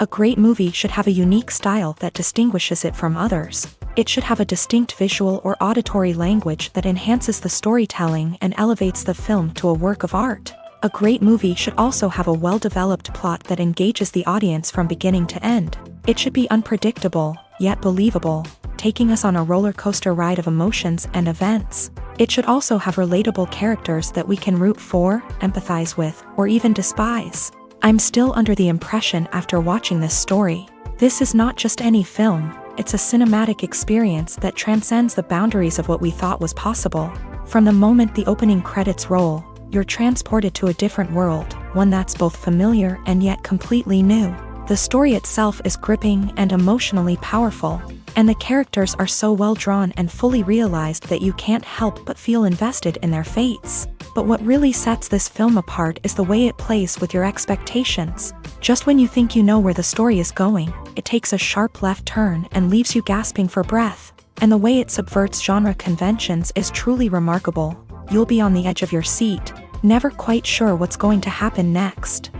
A great movie should have a unique style that distinguishes it from others. It should have a distinct visual or auditory language that enhances the storytelling and elevates the film to a work of art. A great movie should also have a well-developed plot that engages the audience from beginning to end. It should be unpredictable, yet believable, taking us on a roller coaster ride of emotions and events. It should also have relatable characters that we can root for, empathize with, or even despise. I'm still under the impression after watching this story. This is not just any film, it's a cinematic experience that transcends the boundaries of what we thought was possible. From the moment the opening credits roll, you're transported to a different world, one that's both familiar and yet completely new. The story itself is gripping and emotionally powerful, and the characters are so well drawn and fully realized that you can't help but feel invested in their fates. But what really sets this film apart is the way it plays with your expectations. Just when you think you know where the story is going, it takes a sharp left turn and leaves you gasping for breath. And the way it subverts genre conventions is truly remarkable. You'll be on the edge of your seat, never quite sure what's going to happen next.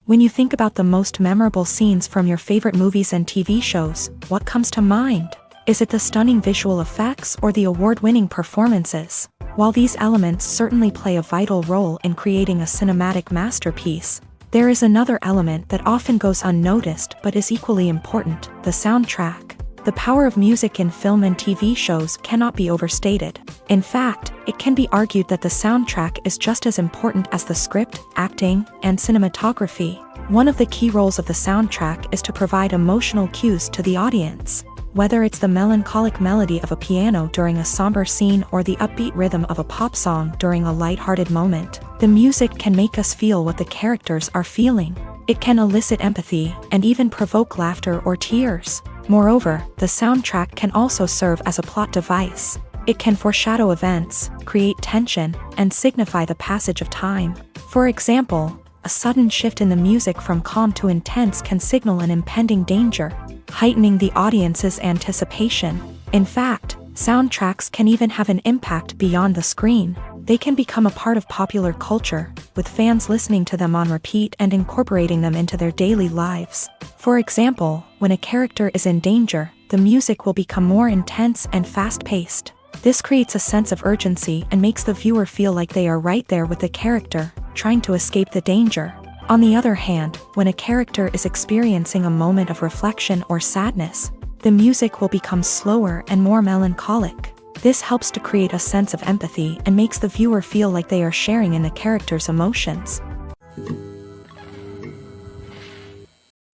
When you think about the most memorable scenes from your favorite movies and TV shows, what comes to mind? Is it the stunning visual effects or the award-winning performances? While these elements certainly play a vital role in creating a cinematic masterpiece, there is another element that often goes unnoticed but is equally important: the soundtrack. The power of music in film and TV shows cannot be overstated. In fact, it can be argued that the soundtrack is just as important as the script, acting, and cinematography. One of the key roles of the soundtrack is to provide emotional cues to the audience. Whether it's the melancholic melody of a piano during a somber scene or the upbeat rhythm of a pop song during a lighthearted moment, the music can make us feel what the characters are feeling. It can elicit empathy and even provoke laughter or tears. Moreover, the soundtrack can also serve as a plot device. It can foreshadow events, create tension, and signify the passage of time. For example, a sudden shift in the music from calm to intense can signal an impending danger, heightening the audience's anticipation. In fact, soundtracks can even have an impact beyond the screen. They can become a part of popular culture, with fans listening to them on repeat and incorporating them into their daily lives. For example, when a character is in danger, the music will become more intense and fast-paced. This creates a sense of urgency and makes the viewer feel like they are right there with the character, trying to escape the danger. On the other hand, when a character is experiencing a moment of reflection or sadness, the music will become slower and more melancholic. This helps to create a sense of empathy and makes the viewer feel like they are sharing in the character's emotions.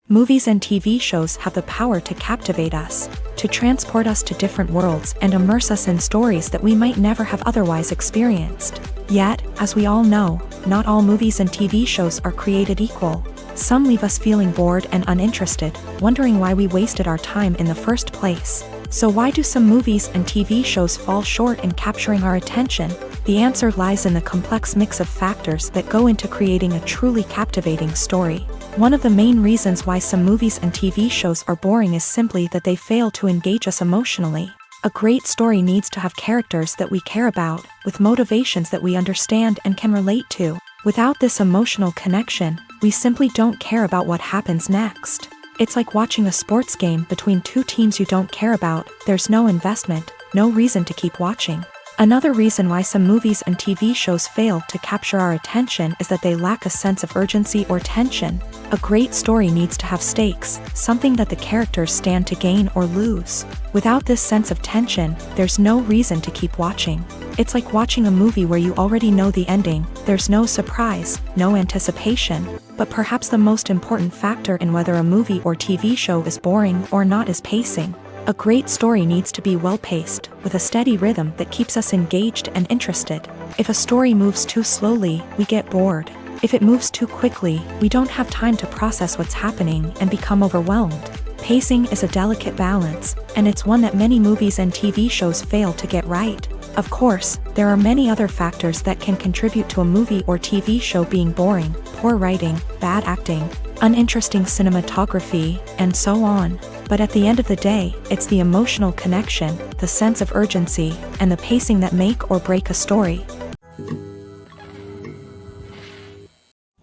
Movies and TV shows have the power to captivate us, to transport us to different worlds and immerse us in stories that we might never have otherwise experienced. Yet, as we all know, not all movies and TV shows are created equal. Some leave us feeling bored and uninterested, wondering why we wasted our time in the first place. So why do some movies and TV shows fall short in capturing our attention? The answer lies in the complex mix of factors that go into creating a truly captivating story. One of the main reasons why some movies and TV shows are boring is simply that they fail to engage us emotionally. A great story needs to have characters that we care about, with motivations that we understand and can relate to. Without this emotional connection, we simply don't care about what happens next. It's like watching a sports game between two teams you don't care about. There's no investment, no reason to keep watching. Another reason why some movies and TV shows fail to capture our attention is that they lack a sense of urgency or tension. A great story needs to have stakes, something that the characters stand to gain or lose. Without this sense of tension, there's no reason to keep watching. It's like watching a movie where you already know the ending. There's no surprise, no anticipation. But perhaps the most important factor in whether a movie or TV show is boring or not is pacing. A great story needs to be well-paced, with a steady rhythm that keeps us engaged and interested. If a story moves too slowly, we get bored. If it moves too quickly, we don't have time to process what's happening and become overwhelmed. Pacing is a delicate balance, and it's one that many movies and TV shows fail to get right. Of course, there are many other factors that can contribute to a movie or TV show being boring: poor writing, bad acting, uninteresting cinematography, and so on. But at the end of the day, it's the emotional connection, the sense of urgency, and the pacing that make or break a story.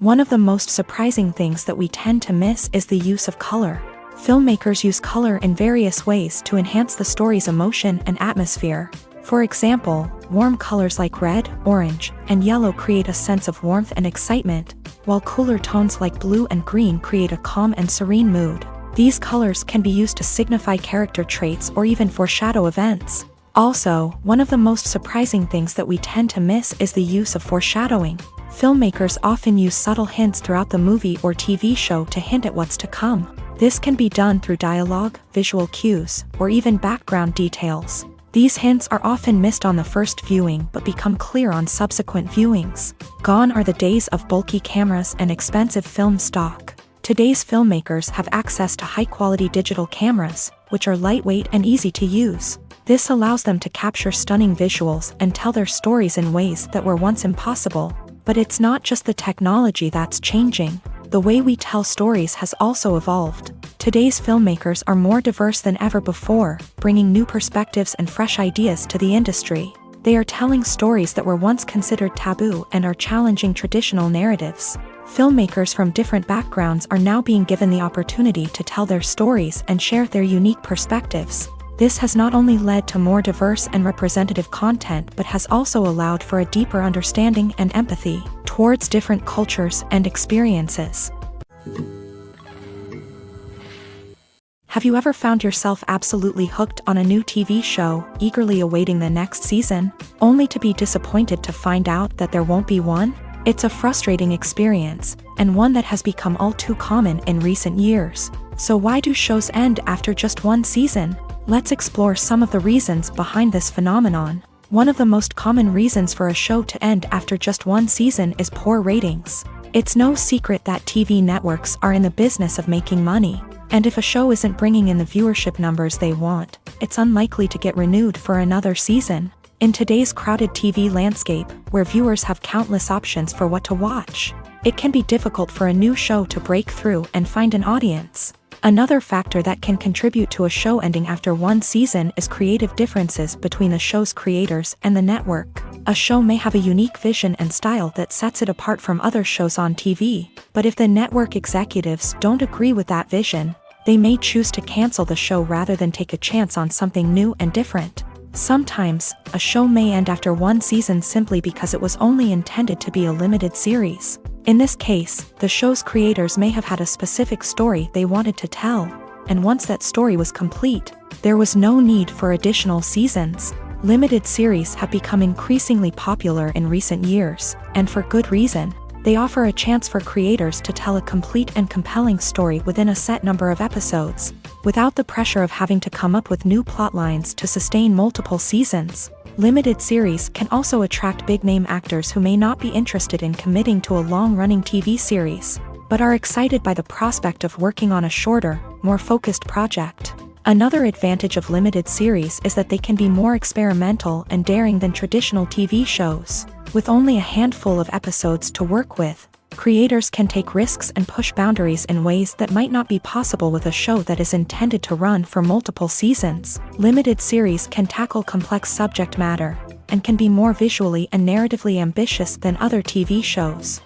One of the most surprising things that we tend to miss is the use of color. Filmmakers use color in various ways to enhance the story's emotion and atmosphere. For example, warm colors like red, orange, and yellow create a sense of warmth and excitement, while cooler tones like blue and green create a calm and serene mood. These colors can be used to signify character traits or even foreshadow events. Also, one of the most surprising things that we tend to miss is the use of foreshadowing. Filmmakers often use subtle hints throughout the movie or TV show to hint at what's to come. This can be done through dialogue, visual cues, or even background details. These hints are often missed on the first viewing but become clear on subsequent viewings. Gone are the days of bulky cameras and expensive film stock. Today's filmmakers have access to high-quality digital cameras, which are lightweight and easy to use. This allows them to capture stunning visuals and tell their stories in ways that were once impossible. But it's not just the technology that's changing. The way we tell stories has also evolved. Today's filmmakers are more diverse than ever before, bringing new perspectives and fresh ideas to the industry. They are telling stories that were once considered taboo and are challenging traditional narratives. Filmmakers from different backgrounds are now being given the opportunity to tell their stories and share their unique perspectives. This has not only led to more diverse and representative content but has also allowed for a deeper understanding and empathy towards different cultures and experiences. Have you ever found yourself absolutely hooked on a new TV show, eagerly awaiting the next season, only to be disappointed to find out that there won't be one? It's a frustrating experience, and one that has become all too common in recent years. So why do shows end after just one season? Let's explore some of the reasons behind this phenomenon. One of the most common reasons for a show to end after just one season is poor ratings. It's no secret that TV networks are in the business of making money, and if a show isn't bringing in the viewership numbers they want, it's unlikely to get renewed for another season. In today's crowded TV landscape, where viewers have countless options for what to watch, it can be difficult for a new show to break through and find an audience. Another factor that can contribute to a show ending after one season is creative differences between the show's creators and the network. A show may have a unique vision and style that sets it apart from other shows on TV, but if the network executives don't agree with that vision, they may choose to cancel the show rather than take a chance on something new and different. Sometimes, a show may end after one season simply because it was only intended to be a limited series. In this case, the show's creators may have had a specific story they wanted to tell, and once that story was complete, there was no need for additional seasons. Limited series have become increasingly popular in recent years, and for good reason. They offer a chance for creators to tell a complete and compelling story within a set number of episodes, without the pressure of having to come up with new plotlines to sustain multiple seasons. Limited series can also attract big-name actors who may not be interested in committing to a long-running TV series, but are excited by the prospect of working on a shorter, more focused project. Another advantage of limited series is that they can be more experimental and daring than traditional TV shows. With only a handful of episodes to work with, creators can take risks and push boundaries in ways that might not be possible with a show that is intended to run for multiple seasons. Limited series can tackle complex subject matter, and can be more visually and narratively ambitious than other TV shows.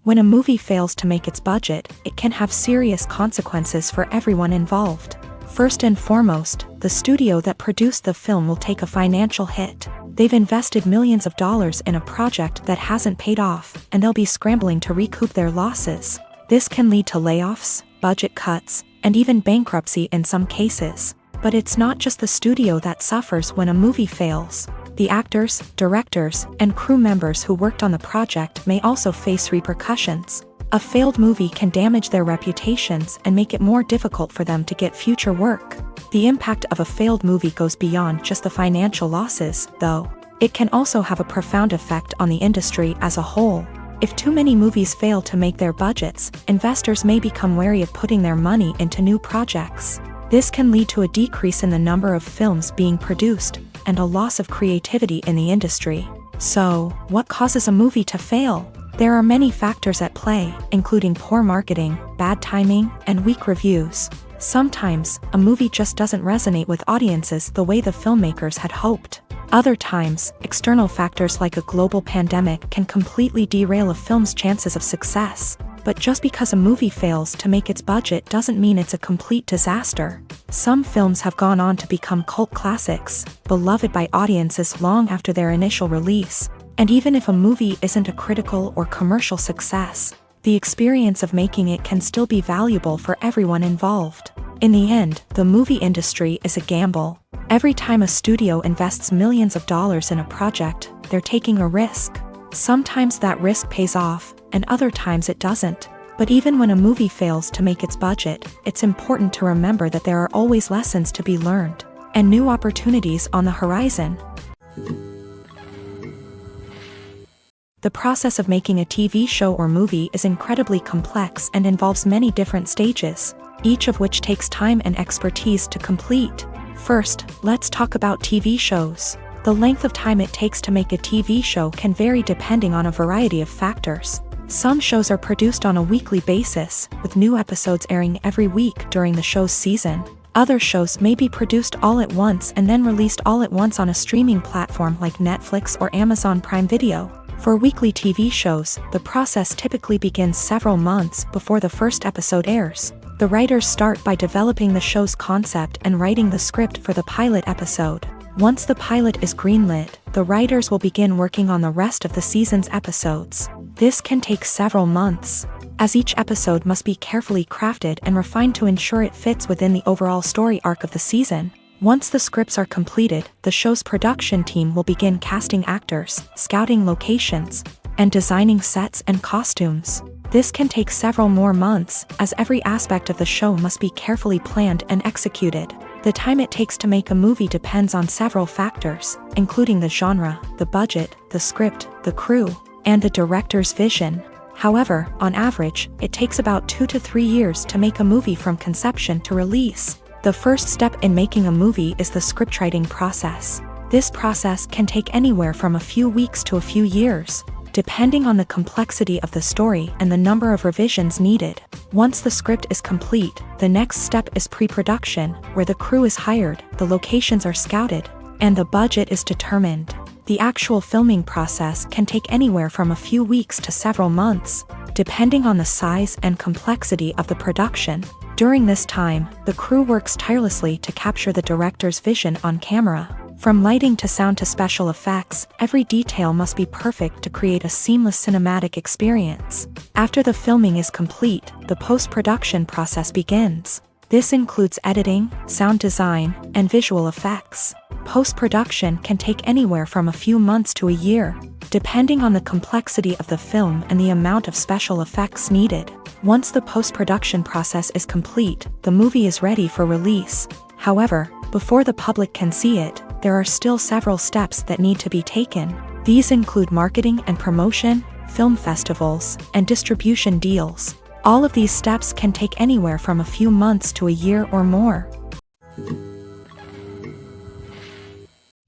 When a movie fails to make its budget, it can have serious consequences for everyone involved. First and foremost, the studio that produced the film will take a financial hit. They've invested millions of dollars in a project that hasn't paid off, and they'll be scrambling to recoup their losses. This can lead to layoffs, budget cuts, and even bankruptcy in some cases. But it's not just the studio that suffers when a movie fails. The actors, directors, and crew members who worked on the project may also face repercussions. A failed movie can damage their reputations and make it more difficult for them to get future work. The impact of a failed movie goes beyond just the financial losses, though. It can also have a profound effect on the industry as a whole. If too many movies fail to make their budgets, investors may become wary of putting their money into new projects. This can lead to a decrease in the number of films being produced, and a loss of creativity in the industry. So, what causes a movie to fail? There are many factors at play, including poor marketing, bad timing, and weak reviews. Sometimes, a movie just doesn't resonate with audiences the way the filmmakers had hoped. Other times, external factors like a global pandemic can completely derail a film's chances of success. But just because a movie fails to make its budget doesn't mean it's a complete disaster. Some films have gone on to become cult classics, beloved by audiences long after their initial release. And even if a movie isn't a critical or commercial success, the experience of making it can still be valuable for everyone involved. In the end, the movie industry is a gamble. Every time a studio invests millions of dollars in a project, they're taking a risk. Sometimes that risk pays off, and other times it doesn't. But even when a movie fails to make its budget, it's important to remember that there are always lessons to be learned, and new opportunities on the horizon. The process of making a TV show or movie is incredibly complex and involves many different stages, each of which takes time and expertise to complete. First, let's talk about TV shows. The length of time it takes to make a TV show can vary depending on a variety of factors. Some shows are produced on a weekly basis, with new episodes airing every week during the show's season. Other shows may be produced all at once and then released all at once on a streaming platform like Netflix or Amazon Prime Video. For weekly TV shows, the process typically begins several months before the first episode airs. The writers start by developing the show's concept and writing the script for the pilot episode. Once the pilot is greenlit, the writers will begin working on the rest of the season's episodes. This can take several months, as each episode must be carefully crafted and refined to ensure it fits within the overall story arc of the season. Once the scripts are completed, the show's production team will begin casting actors, scouting locations, and designing sets and costumes. This can take several more months, as every aspect of the show must be carefully planned and executed. The time it takes to make a movie depends on several factors, including the genre, the budget, the script, the crew, and the director's vision. However, on average, it takes about 2 to 3 years to make a movie from conception to release. The first step in making a movie is the scriptwriting process. This process can take anywhere from a few weeks to a few years, depending on the complexity of the story and the number of revisions needed. Once the script is complete, the next step is pre-production, where the crew is hired, the locations are scouted, and the budget is determined. The actual filming process can take anywhere from a few weeks to several months, depending on the size and complexity of the production. During this time, the crew works tirelessly to capture the director's vision on camera. From lighting to sound to special effects, every detail must be perfect to create a seamless cinematic experience. After the filming is complete, the post-production process begins. This includes editing, sound design, and visual effects. Post-production can take anywhere from a few months to a year, depending on the complexity of the film and the amount of special effects needed. Once the post-production process is complete, the movie is ready for release. However, before the public can see it, there are still several steps that need to be taken. These include marketing and promotion, film festivals, and distribution deals. All of these steps can take anywhere from a few months to a year or more.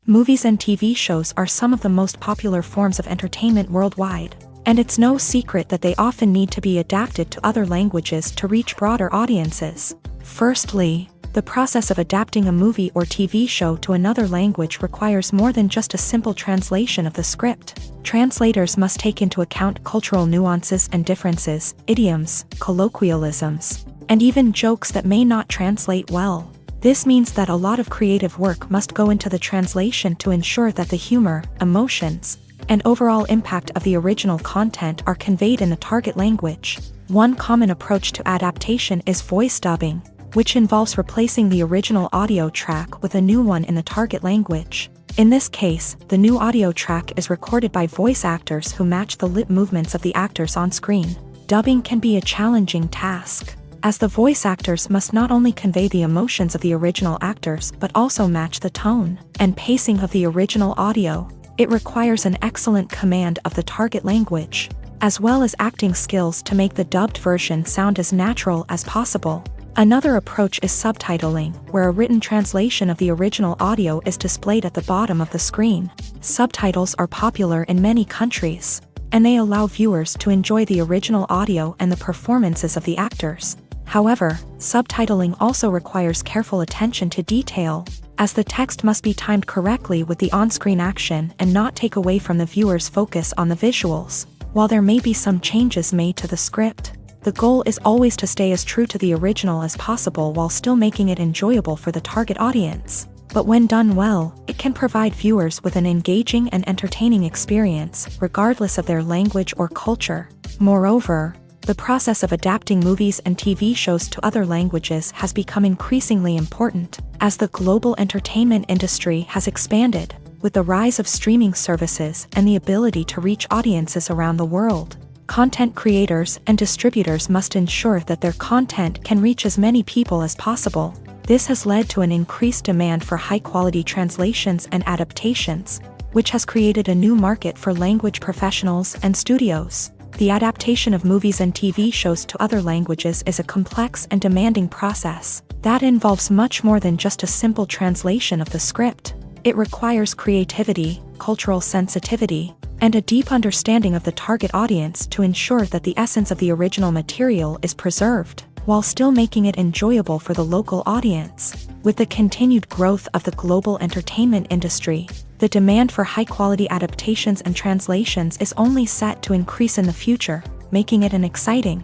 Movies and TV shows are some of the most popular forms of entertainment worldwide, and it's no secret that they often need to be adapted to other languages to reach broader audiences. Firstly, the process of adapting a movie or TV show to another language requires more than just a simple translation of the script. Translators must take into account cultural nuances and differences, idioms, colloquialisms, and even jokes that may not translate well. This means that a lot of creative work must go into the translation to ensure that the humor, emotions, and overall impact of the original content are conveyed in the target language. One common approach to adaptation is voice dubbing, which involves replacing the original audio track with a new one in the target language. In this case, the new audio track is recorded by voice actors who match the lip movements of the actors on screen. Dubbing can be a challenging task, as the voice actors must not only convey the emotions of the original actors but also match the tone and pacing of the original audio. It requires an excellent command of the target language, as well as acting skills to make the dubbed version sound as natural as possible. Another approach is subtitling, where a written translation of the original audio is displayed at the bottom of the screen. Subtitles are popular in many countries, and they allow viewers to enjoy the original audio and the performances of the actors. However, subtitling also requires careful attention to detail. as the text must be timed correctly with the on-screen action and not take away from the viewer's focus on the visuals. While there may be some changes made to the script, the goal is always to stay as true to the original as possible while still making it enjoyable for the target audience. But when done well, it can provide viewers with an engaging and entertaining experience, regardless of their language or culture. Moreover, the process of adapting movies and TV shows to other languages has become increasingly important, as the global entertainment industry has expanded, with the rise of streaming services and the ability to reach audiences around the world. Content creators and distributors must ensure that their content can reach as many people as possible. This has led to an increased demand for high-quality translations and adaptations, which has created a new market for language professionals and studios. The adaptation of movies and TV shows to other languages is a complex and demanding process that involves much more than just a simple translation of the script. It requires creativity, cultural sensitivity, and a deep understanding of the target audience to ensure that the essence of the original material is preserved, while still making it enjoyable for the local audience. With the continued growth of the global entertainment industry, the demand for high-quality adaptations and translations is only set to increase in the future, making it an exciting.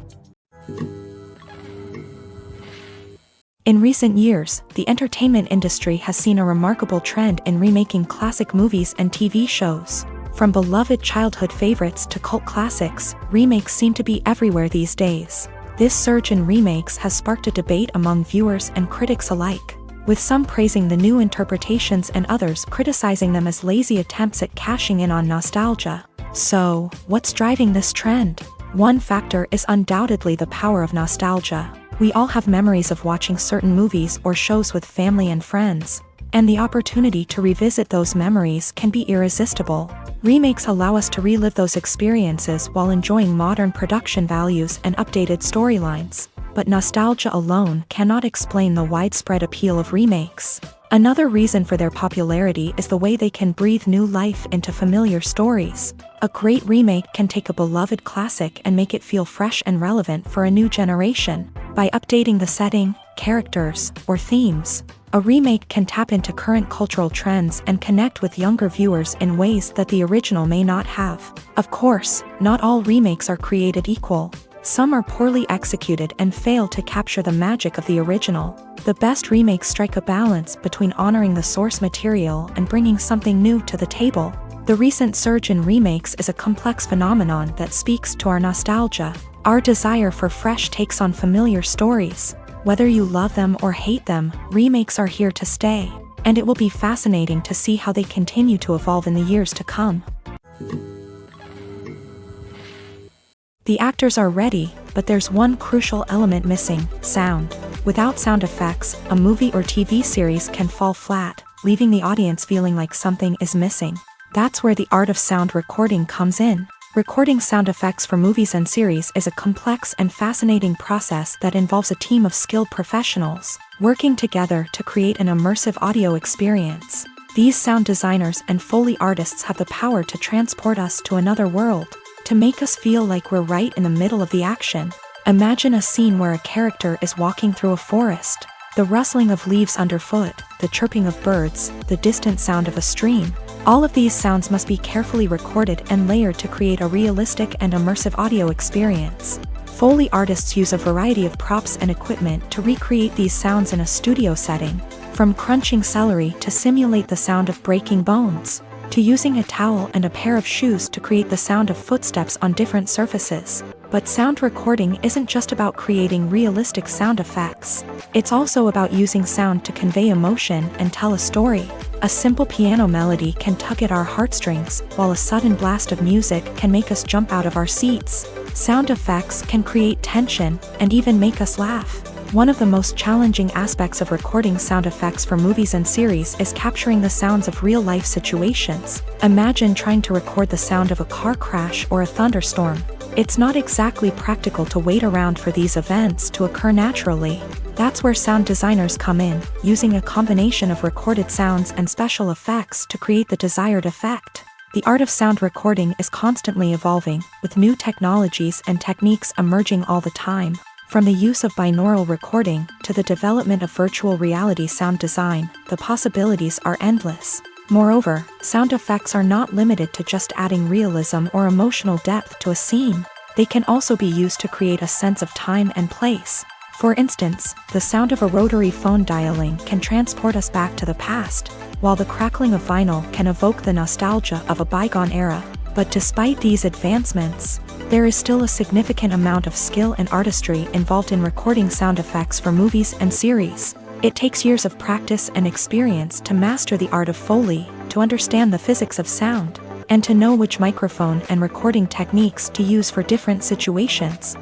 In recent years, the entertainment industry has seen a remarkable trend in remaking classic movies and TV shows. From beloved childhood favorites to cult classics, remakes seem to be everywhere these days. This surge in remakes has sparked a debate among viewers and critics alike, with some praising the new interpretations and others criticizing them as lazy attempts at cashing in on nostalgia. So, what's driving this trend? One factor is undoubtedly the power of nostalgia. We all have memories of watching certain movies or shows with family and friends, and the opportunity to revisit those memories can be irresistible. Remakes allow us to relive those experiences while enjoying modern production values and updated storylines. But nostalgia alone cannot explain the widespread appeal of remakes. Another reason for their popularity is the way they can breathe new life into familiar stories. A great remake can take a beloved classic and make it feel fresh and relevant for a new generation. By updating the setting, characters, or themes, a remake can tap into current cultural trends and connect with younger viewers in ways that the original may not have. Of course, not all remakes are created equal. Some are poorly executed and fail to capture the magic of the original. The best remakes strike a balance between honoring the source material and bringing something new to the table. The recent surge in remakes is a complex phenomenon that speaks to our nostalgia, our desire for fresh takes on familiar stories. Whether you love them or hate them, remakes are here to stay, and it will be fascinating to see how they continue to evolve in the years to come. The actors are ready, but there's one crucial element missing: sound. Without sound effects, a movie or TV series can fall flat, leaving the audience feeling like something is missing. That's where the art of sound recording comes in. Recording sound effects for movies and series is a complex and fascinating process that involves a team of skilled professionals working together to create an immersive audio experience. These sound designers and Foley artists have the power to transport us to another world, to make us feel like we're right in the middle of the action. Imagine a scene where a character is walking through a forest. The rustling of leaves underfoot, the chirping of birds, the distant sound of a stream. All of these sounds must be carefully recorded and layered to create a realistic and immersive audio experience. Foley artists use a variety of props and equipment to recreate these sounds in a studio setting, from crunching celery to simulate the sound of breaking bones, to using a towel and a pair of shoes to create the sound of footsteps on different surfaces. But sound recording isn't just about creating realistic sound effects. It's also about using sound to convey emotion and tell a story. A simple piano melody can tug at our heartstrings, while a sudden blast of music can make us jump out of our seats. Sound effects can create tension and even make us laugh. One of the most challenging aspects of recording sound effects for movies and series is capturing the sounds of real-life situations. Imagine trying to record the sound of a car crash or a thunderstorm. It's not exactly practical to wait around for these events to occur naturally. That's where sound designers come in, using a combination of recorded sounds and special effects to create the desired effect. The art of sound recording is constantly evolving, with new technologies and techniques emerging all the time. From the use of binaural recording to the development of virtual reality sound design, the possibilities are endless. Moreover, sound effects are not limited to just adding realism or emotional depth to a scene. They can also be used to create a sense of time and place. For instance, the sound of a rotary phone dialing can transport us back to the past, while the crackling of vinyl can evoke the nostalgia of a bygone era. But despite these advancements, there is still a significant amount of skill and artistry involved in recording sound effects for movies and series. It takes years of practice and experience to master the art of Foley, to understand the physics of sound, and to know which microphone and recording techniques to use for different situations.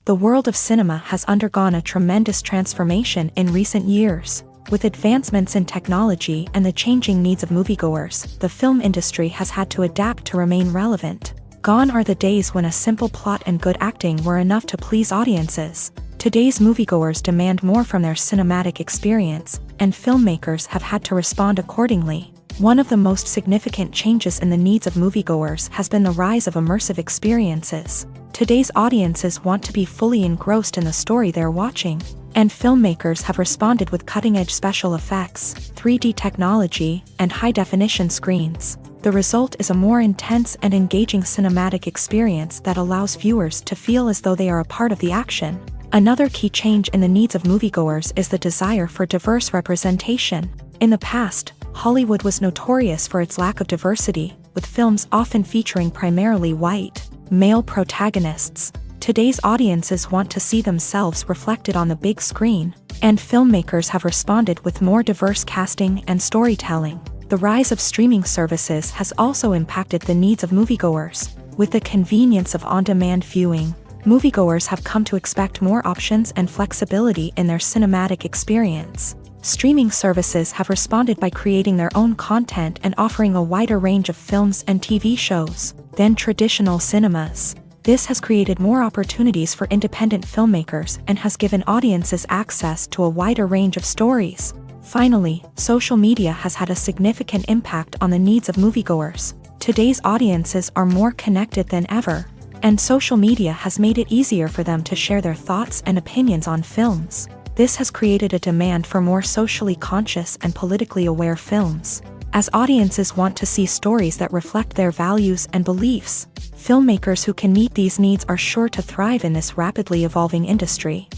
The world of cinema has undergone a tremendous transformation in recent years. With advancements in technology and the changing needs of moviegoers, the film industry has had to adapt to remain relevant. Gone are the days when a simple plot and good acting were enough to please audiences. Today's moviegoers demand more from their cinematic experience, and filmmakers have had to respond accordingly. One of the most significant changes in the needs of moviegoers has been the rise of immersive experiences. Today's audiences want to be fully engrossed in the story they're watching, and filmmakers have responded with cutting-edge special effects, 3D technology, and high-definition screens. The result is a more intense and engaging cinematic experience that allows viewers to feel as though they are a part of the action. Another key change in the needs of moviegoers is the desire for diverse representation. In the past, Hollywood was notorious for its lack of diversity, with films often featuring primarily white, male protagonists. Today's audiences want to see themselves reflected on the big screen, and filmmakers have responded with more diverse casting and storytelling. The rise of streaming services has also impacted the needs of moviegoers. With the convenience of on-demand viewing, moviegoers have come to expect more options and flexibility in their cinematic experience. Streaming services have responded by creating their own content and offering a wider range of films and TV shows than traditional cinemas. This has created more opportunities for independent filmmakers and has given audiences access to a wider range of stories. Finally, social media has had a significant impact on the needs of moviegoers. Today's audiences are more connected than ever, and social media has made it easier for them to share their thoughts and opinions on films. This has created a demand for more socially conscious and politically aware films. As audiences want to see stories that reflect their values and beliefs, filmmakers who can meet these needs are sure to thrive in this rapidly evolving industry.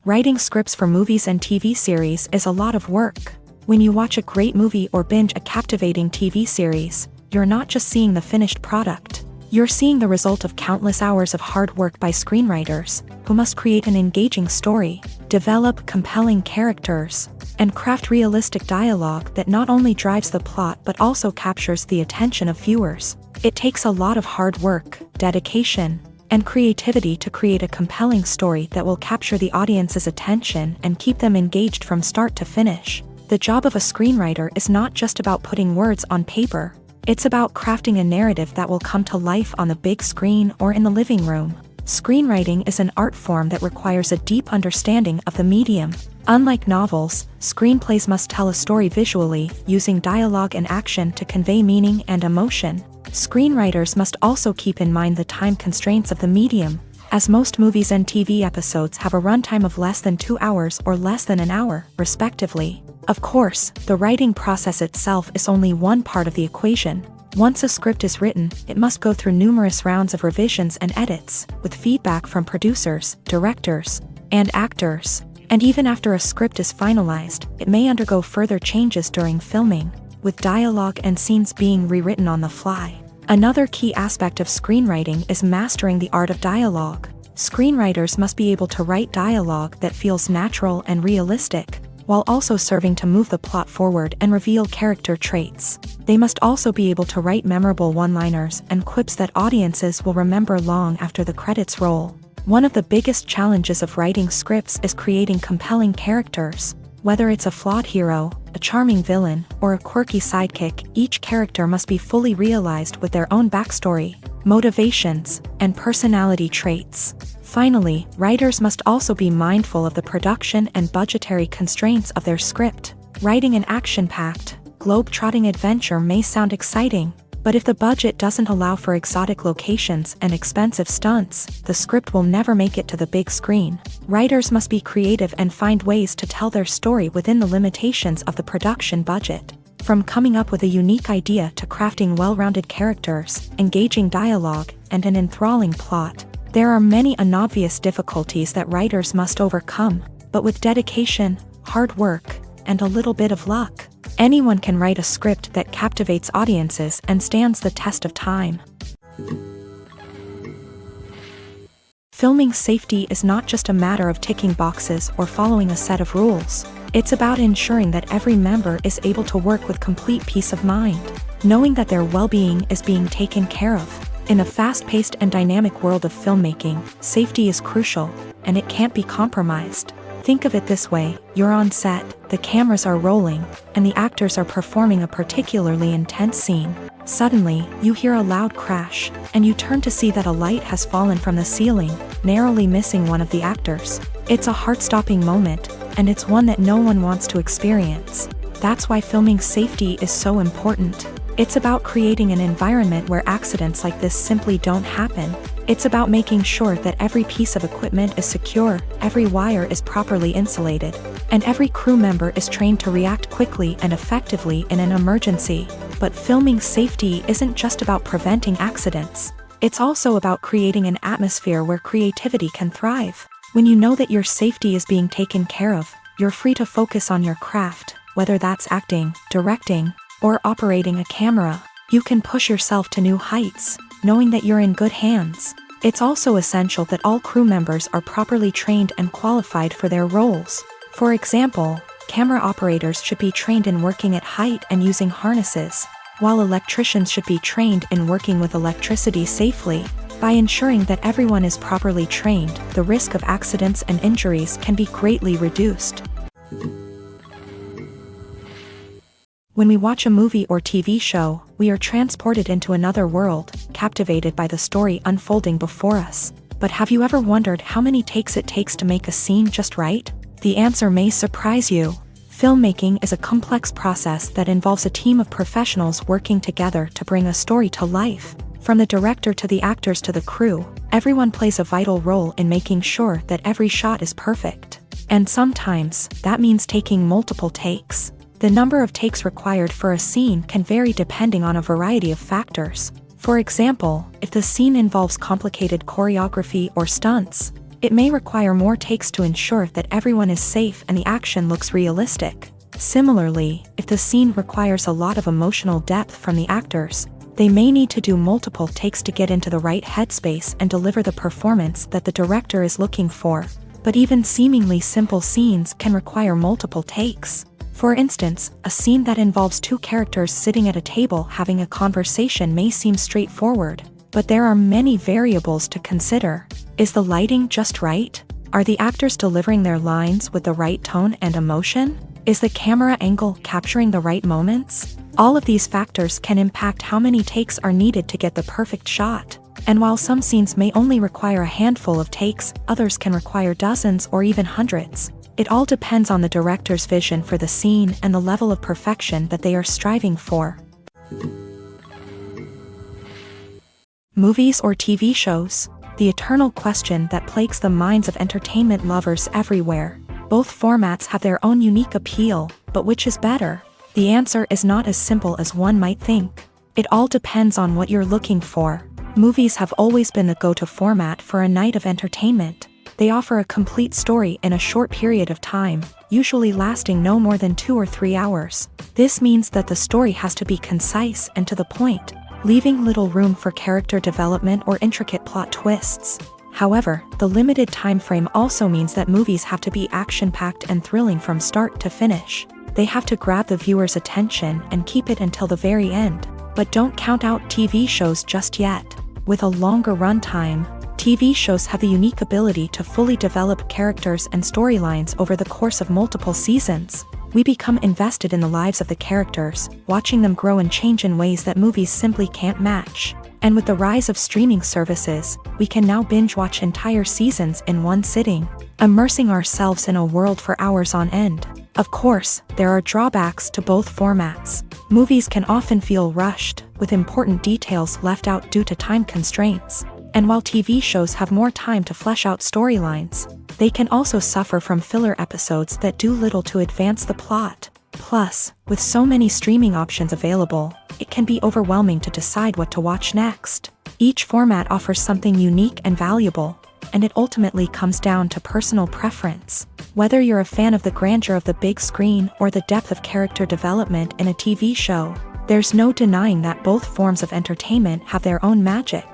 Writing scripts for movies and TV series is a lot of work. When you watch a great movie or binge a captivating TV series, you're not just seeing the finished product. You're seeing the result of countless hours of hard work by screenwriters, who must create an engaging story, develop compelling characters, and craft realistic dialogue that not only drives the plot but also captures the attention of viewers. It takes a lot of hard work, dedication, and creativity to create a compelling story that will capture the audience's attention and keep them engaged from start to finish. The job of a screenwriter is not just about putting words on paper. It's about crafting a narrative that will come to life on the big screen or in the living room. Screenwriting is an art form that requires a deep understanding of the medium. Unlike novels, screenplays must tell a story visually, using dialogue and action to convey meaning and emotion. Screenwriters must also keep in mind the time constraints of the medium, as most movies and TV episodes have a runtime of less than 2 hours or less than an hour, respectively. Of course, the writing process itself is only one part of the equation. Once a script is written, it must go through numerous rounds of revisions and edits, with feedback from producers, directors, and actors. And even after a script is finalized, it may undergo further changes during filming, with dialogue and scenes being rewritten on the fly. Another key aspect of screenwriting is mastering the art of dialogue. Screenwriters must be able to write dialogue that feels natural and realistic, while also serving to move the plot forward and reveal character traits. They must also be able to write memorable one-liners and quips that audiences will remember long after the credits roll. One of the biggest challenges of writing scripts is creating compelling characters. Whether it's a flawed hero, a charming villain, or a quirky sidekick, each character must be fully realized with their own backstory, motivations, and personality traits. Finally, writers must also be mindful of the production and budgetary constraints of their script. Writing an action-packed, globe-trotting adventure may sound exciting, But if the budget doesn't allow for exotic locations and expensive stunts, the script will never make it to the big screen. Writers must be creative and find ways to tell their story within the limitations of the production budget. From coming up with a unique idea to crafting well-rounded characters, engaging dialogue, and an enthralling plot, there are many unobvious difficulties that writers must overcome, but with dedication, hard work, and a little bit of luck, anyone can write a script that captivates audiences and stands the test of time. Filming safety is not just a matter of ticking boxes or following a set of rules. It's about ensuring that every member is able to work with complete peace of mind, knowing that their well-being is being taken care of. In a fast-paced and dynamic world of filmmaking, safety is crucial, and it can't be compromised. Think of it this way: you're on set, the cameras are rolling, and the actors are performing a particularly intense scene. Suddenly, you hear a loud crash, and you turn to see that a light has fallen from the ceiling, narrowly missing one of the actors. It's a heart-stopping moment, and it's one that no one wants to experience. That's why filming safety is so important. It's about creating an environment where accidents like this simply don't happen. It's about making sure that every piece of equipment is secure, every wire is properly insulated, and every crew member is trained to react quickly and effectively in an emergency. But filming safety isn't just about preventing accidents. It's also about creating an atmosphere where creativity can thrive. When you know that your safety is being taken care of, you're free to focus on your craft, whether that's acting, directing, or operating a camera. You can push yourself to new heights, knowing that you're in good hands. It's also essential that all crew members are properly trained and qualified for their roles. For example, camera operators should be trained in working at height and using harnesses, while electricians should be trained in working with electricity safely. By ensuring that everyone is properly trained, the risk of accidents and injuries can be greatly reduced. When we watch a movie or TV show, we are transported into another world, captivated by the story unfolding before us. But have you ever wondered how many takes it takes to make a scene just right? The answer may surprise you. Filmmaking is a complex process that involves a team of professionals working together to bring a story to life. From the director to the actors to the crew, everyone plays a vital role in making sure that every shot is perfect. And sometimes, that means taking multiple takes. The number of takes required for a scene can vary depending on a variety of factors. For example, if the scene involves complicated choreography or stunts, it may require more takes to ensure that everyone is safe and the action looks realistic. Similarly, if the scene requires a lot of emotional depth from the actors, they may need to do multiple takes to get into the right headspace and deliver the performance that the director is looking for. But even seemingly simple scenes can require multiple takes. For instance, a scene that involves two characters sitting at a table having a conversation may seem straightforward, but there are many variables to consider. Is the lighting just right? Are the actors delivering their lines with the right tone and emotion? Is the camera angle capturing the right moments? All of these factors can impact how many takes are needed to get the perfect shot. And while some scenes may only require a handful of takes, others can require dozens or even hundreds. It all depends on the director's vision for the scene and the level of perfection that they are striving for. Movies or TV shows? The eternal question that plagues the minds of entertainment lovers everywhere. Both formats have their own unique appeal, but which is better? The answer is not as simple as one might think. It all depends on what you're looking for. Movies have always been the go-to format for a night of entertainment. They offer a complete story in a short period of time, usually lasting no more than 2 or 3 hours. This means that the story has to be concise and to the point, leaving little room for character development or intricate plot twists. However, the limited time frame also means that movies have to be action-packed and thrilling from start to finish. They have to grab the viewer's attention and keep it until the very end. But don't count out TV shows just yet. With a longer runtime, TV shows have the unique ability to fully develop characters and storylines over the course of multiple seasons. We become invested in the lives of the characters, watching them grow and change in ways that movies simply can't match. And with the rise of streaming services, we can now binge-watch entire seasons in one sitting, immersing ourselves in a world for hours on end. Of course, there are drawbacks to both formats. Movies can often feel rushed, with important details left out due to time constraints. And while TV shows have more time to flesh out storylines, they can also suffer from filler episodes that do little to advance the plot. Plus, with so many streaming options available, it can be overwhelming to decide what to watch next. Each format offers something unique and valuable, and it ultimately comes down to personal preference. Whether you're a fan of the grandeur of the big screen or the depth of character development in a TV show, there's no denying that both forms of entertainment have their own magic.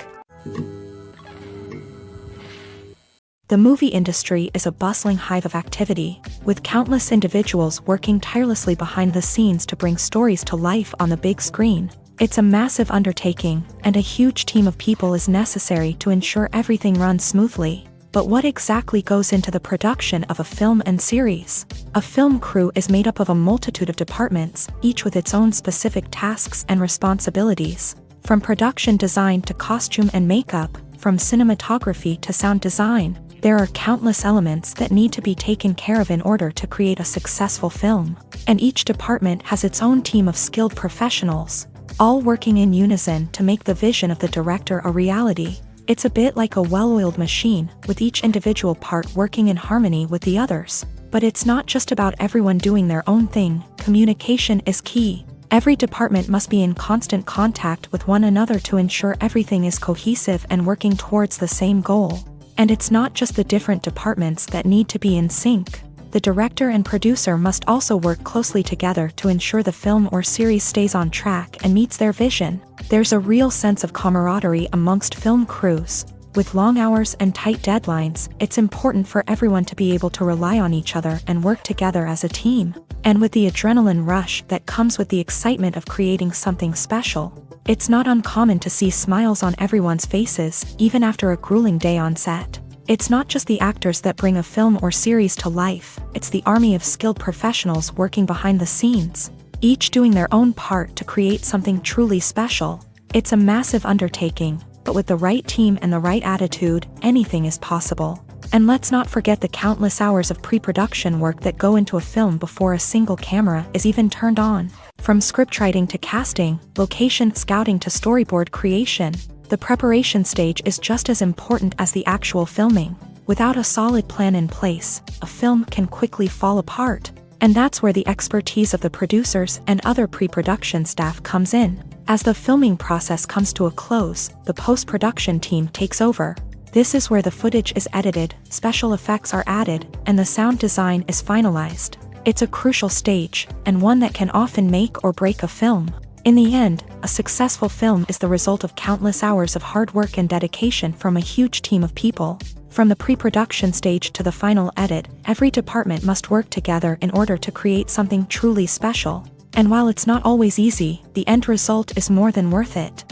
The movie industry is a bustling hive of activity, with countless individuals working tirelessly behind the scenes to bring stories to life on the big screen. It's a massive undertaking, and a huge team of people is necessary to ensure everything runs smoothly. But what exactly goes into the production of a film and series? A film crew is made up of a multitude of departments, each with its own specific tasks and responsibilities. From production design to costume and makeup, from cinematography to sound design, there are countless elements that need to be taken care of in order to create a successful film. And each department has its own team of skilled professionals, all working in unison to make the vision of the director a reality. It's a bit like a well-oiled machine, with each individual part working in harmony with the others. But it's not just about everyone doing their own thing. Communication is key. Every department must be in constant contact with one another to ensure everything is cohesive and working towards the same goal. And it's not just the different departments that need to be in sync. The director and producer must also work closely together to ensure the film or series stays on track and meets their vision. There's a real sense of camaraderie amongst film crews. With long hours and tight deadlines, it's important for everyone to be able to rely on each other and work together as a team. And with the adrenaline rush that comes with the excitement of creating something special, it's not uncommon to see smiles on everyone's faces, even after a grueling day on set. It's not just the actors that bring a film or series to life, it's the army of skilled professionals working behind the scenes, each doing their own part to create something truly special. It's a massive undertaking, but with the right team and the right attitude, anything is possible. And let's not forget the countless hours of pre-production work that go into a film before a single camera is even turned on. From scriptwriting to casting, location scouting to storyboard creation, the preparation stage is just as important as the actual filming. Without a solid plan in place, a film can quickly fall apart. And that's where the expertise of the producers and other pre-production staff comes in. As the filming process comes to a close, the post-production team takes over. This is where the footage is edited, special effects are added, and the sound design is finalized. It's a crucial stage, and one that can often make or break a film. In the end, a successful film is the result of countless hours of hard work and dedication from a huge team of people. From the pre-production stage to the final edit, every department must work together in order to create something truly special. And while it's not always easy, the end result is more than worth it.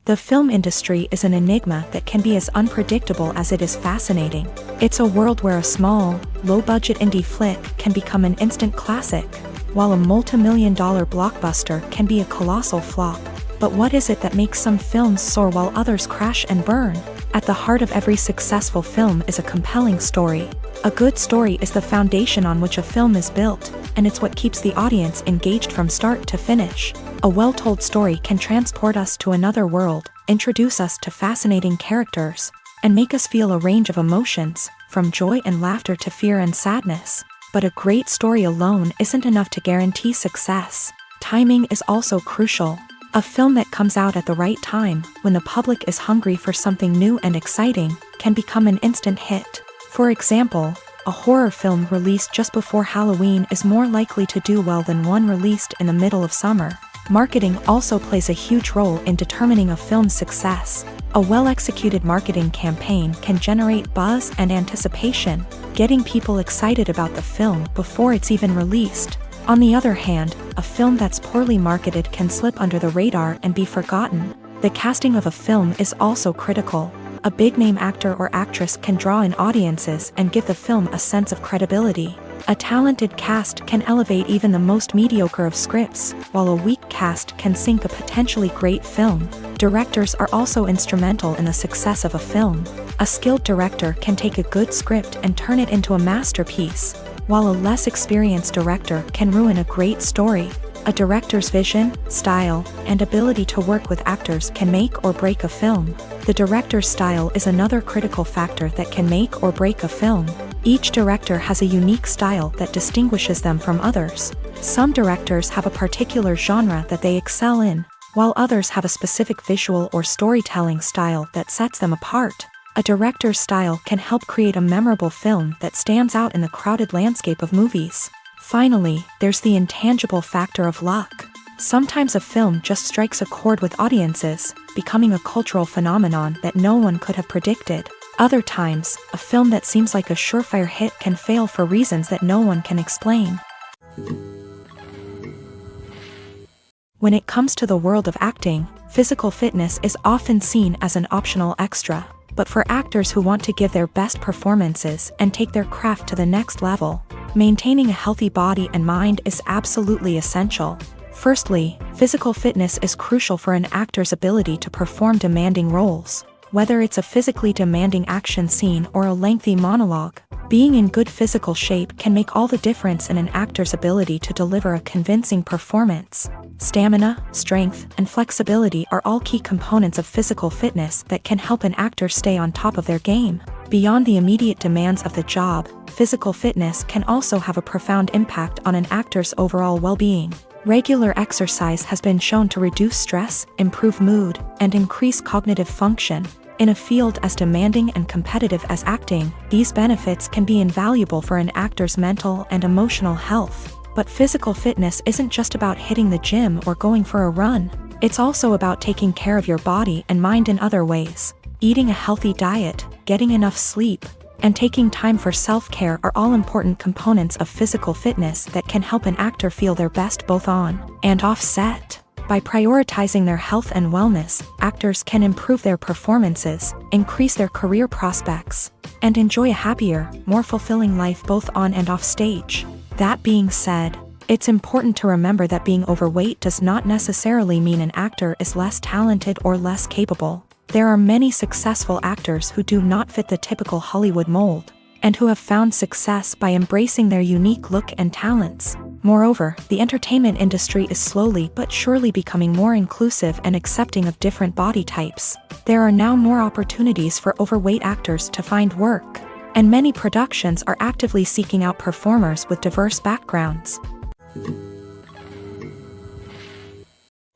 The film industry is an enigma that can be as unpredictable as it is fascinating. It's a world where a small, low-budget indie flick can become an instant classic, while a multi-million-dollar blockbuster can be a colossal flop. But what is it that makes some films soar while others crash and burn? At the heart of every successful film is a compelling story. A good story is the foundation on which a film is built, and it's what keeps the audience engaged from start to finish. A well-told story can transport us to another world, introduce us to fascinating characters, and make us feel a range of emotions, from joy and laughter to fear and sadness. But a great story alone isn't enough to guarantee success. Timing is also crucial. A film that comes out at the right time, when the public is hungry for something new and exciting, can become an instant hit. For example, a horror film released just before Halloween is more likely to do well than one released in the middle of summer. Marketing also plays a huge role in determining a film's success. A well-executed marketing campaign can generate buzz and anticipation, getting people excited about the film before it's even released. On the other hand, a film that's poorly marketed can slip under the radar and be forgotten. The casting of a film is also critical. A big-name actor or actress can draw in audiences and give the film a sense of credibility. A talented cast can elevate even the most mediocre of scripts, while a weak cast can sink a potentially great film. Directors are also instrumental in the success of a film. A skilled director can take a good script and turn it into a masterpiece, while a less experienced director can ruin a great story. A director's vision, style, and ability to work with actors can make or break a film. The director's style is another critical factor that can make or break a film. Each director has a unique style that distinguishes them from others. Some directors have a particular genre that they excel in, while others have a specific visual or storytelling style that sets them apart. A director's style can help create a memorable film that stands out in the crowded landscape of movies. Finally, there's the intangible factor of luck. Sometimes a film just strikes a chord with audiences, becoming a cultural phenomenon that no one could have predicted. Other times, a film that seems like a surefire hit can fail for reasons that no one can explain. When it comes to the world of acting, physical fitness is often seen as an optional extra. But for actors who want to give their best performances and take their craft to the next level, maintaining a healthy body and mind is absolutely essential. Firstly, physical fitness is crucial for an actor's ability to perform demanding roles. Whether it's a physically demanding action scene or a lengthy monologue, being in good physical shape can make all the difference in an actor's ability to deliver a convincing performance. Stamina, strength, and flexibility are all key components of physical fitness that can help an actor stay on top of their game. Beyond the immediate demands of the job, physical fitness can also have a profound impact on an actor's overall well-being. Regular exercise has been shown to reduce stress, improve mood, and increase cognitive function. In a field as demanding and competitive as acting, these benefits can be invaluable for an actor's mental and emotional health. But physical fitness isn't just about hitting the gym or going for a run. It's also about taking care of your body and mind in other ways. Eating a healthy diet, getting enough sleep, and taking time for self-care are all important components of physical fitness that can help an actor feel their best both on and off set. By prioritizing their health and wellness, actors can improve their performances, increase their career prospects, and enjoy a happier, more fulfilling life both on and off stage. That being said, it's important to remember that being overweight does not necessarily mean an actor is less talented or less capable. There are many successful actors who do not fit the typical Hollywood mold, and who have found success by embracing their unique look and talents. Moreover, the entertainment industry is slowly but surely becoming more inclusive and accepting of different body types. There are now more opportunities for overweight actors to find work, and many productions are actively seeking out performers with diverse backgrounds.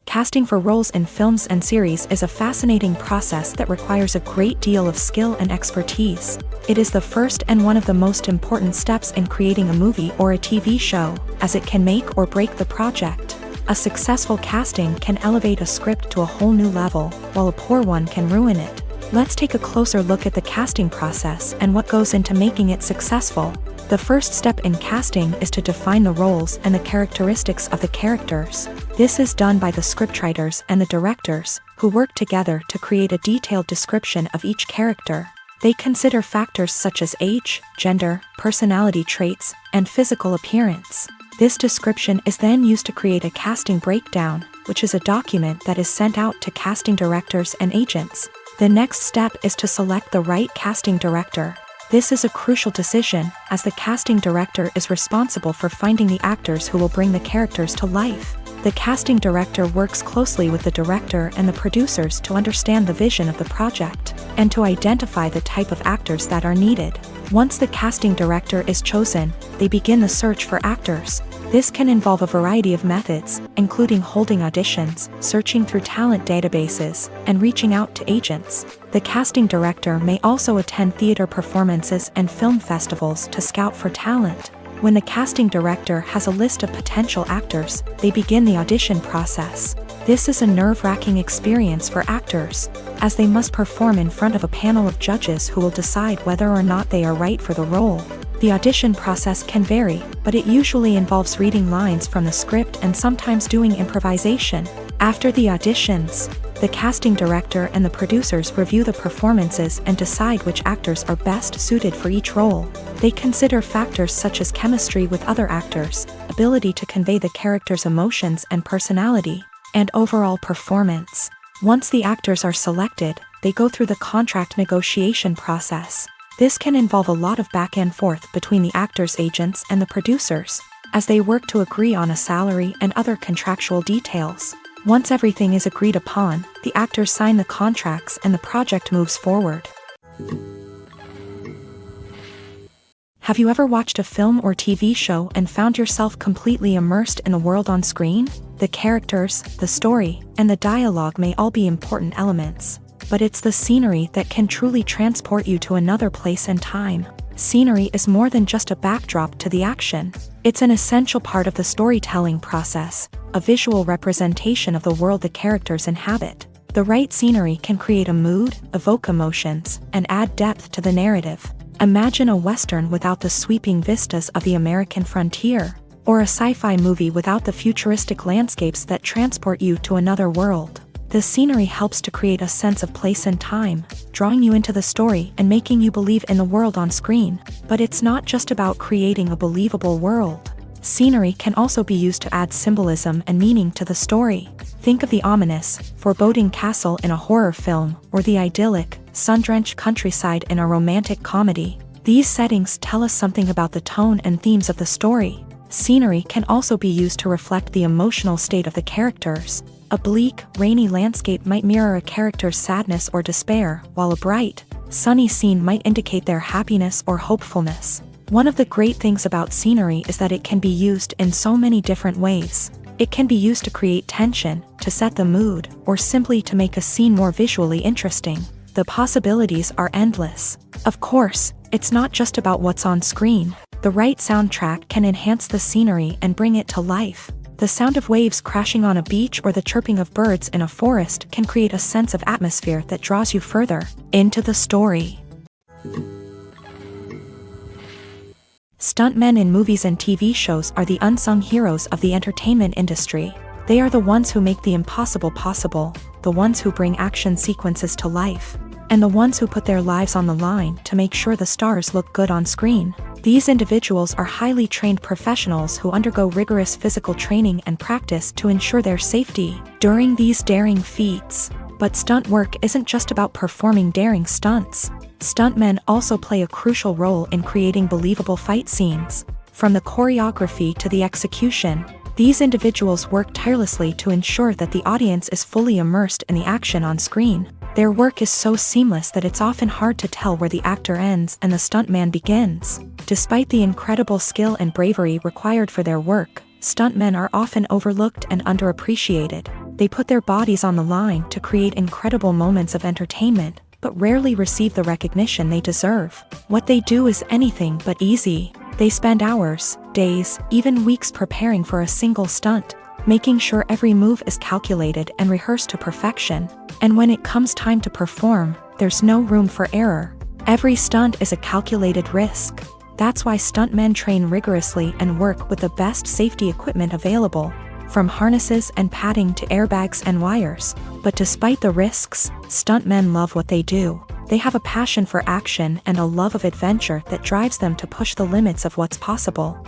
Casting for roles in films and series is a fascinating process that requires a great deal of skill and expertise. It is the first and one of the most important steps in creating a movie or a TV show, as it can make or break the project. A successful casting can elevate a script to a whole new level, while a poor one can ruin it. Let's take a closer look at the casting process and what goes into making it successful. The first step in casting is to define the roles and the characteristics of the characters. This is done by the scriptwriters and the directors, who work together to create a detailed description of each character. They consider factors such as age, gender, personality traits, and physical appearance. This description is then used to create a casting breakdown, which is a document that is sent out to casting directors and agents. The next step is to select the right casting director. This is a crucial decision, as the casting director is responsible for finding the actors who will bring the characters to life. The casting director works closely with the director and the producers to understand the vision of the project, and to identify the type of actors that are needed. Once the casting director is chosen, they begin the search for actors. This can involve a variety of methods, including holding auditions, searching through talent databases, and reaching out to agents. The casting director may also attend theater performances and film festivals to scout for talent. When the casting director has a list of potential actors, they begin the audition process. This is a nerve-wracking experience for actors, as they must perform in front of a panel of judges who will decide whether or not they are right for the role. The audition process can vary, but it usually involves reading lines from the script and sometimes doing improvisation. After the auditions, the casting director and the producers review the performances and decide which actors are best suited for each role. They consider factors such as chemistry with other actors, ability to convey the character's emotions and personality, and overall performance. Once the actors are selected, they go through the contract negotiation process. This can involve a lot of back and forth between the actors' agents and the producers, as they work to agree on a salary and other contractual details. Once everything is agreed upon, the actors sign the contracts and the project moves forward. Have you ever watched a film or TV show and found yourself completely immersed in the world on screen? The characters, the story, and the dialogue may all be important elements, but it's the scenery that can truly transport you to another place and time. Scenery is more than just a backdrop to the action. It's an essential part of the storytelling process, a visual representation of the world the characters inhabit. The right scenery can create a mood, evoke emotions, and add depth to the narrative. Imagine a Western without the sweeping vistas of the American frontier, or a sci-fi movie without the futuristic landscapes that transport you to another world. The scenery helps to create a sense of place and time, drawing you into the story and making you believe in the world on screen. But it's not just about creating a believable world. Scenery can also be used to add symbolism and meaning to the story. Think of the ominous, foreboding castle in a horror film, or the idyllic, sun-drenched countryside in a romantic comedy. These settings tell us something about the tone and themes of the story. Scenery can also be used to reflect the emotional state of the characters. A bleak, rainy landscape might mirror a character's sadness or despair, while a bright, sunny scene might indicate their happiness or hopefulness. One of the great things about scenery is that it can be used in so many different ways. It can be used to create tension, to set the mood, or simply to make a scene more visually interesting. The possibilities are endless. Of course, it's not just about what's on screen. The right soundtrack can enhance the scenery and bring it to life. The sound of waves crashing on a beach or the chirping of birds in a forest can create a sense of atmosphere that draws you further into the story. Stuntmen in movies and TV shows are the unsung heroes of the entertainment industry. They are the ones who make the impossible possible, the ones who bring action sequences to life, and the ones who put their lives on the line to make sure the stars look good on screen. These individuals are highly trained professionals who undergo rigorous physical training and practice to ensure their safety during these daring feats. But stunt work isn't just about performing daring stunts. Stuntmen also play a crucial role in creating believable fight scenes. From the choreography to the execution, these individuals work tirelessly to ensure that the audience is fully immersed in the action on screen. Their work is so seamless that it's often hard to tell where the actor ends and the stuntman begins. Despite the incredible skill and bravery required for their work, stuntmen are often overlooked and underappreciated. They put their bodies on the line to create incredible moments of entertainment, but rarely receive the recognition they deserve. What they do is anything but easy. They spend hours, days, even weeks preparing for a single stunt, making sure every move is calculated and rehearsed to perfection. And when it comes time to perform, there's no room for error. Every stunt is a calculated risk. That's why stuntmen train rigorously and work with the best safety equipment available, from harnesses and padding to airbags and wires. But despite the risks, stuntmen love what they do. They have a passion for action and a love of adventure that drives them to push the limits of what's possible.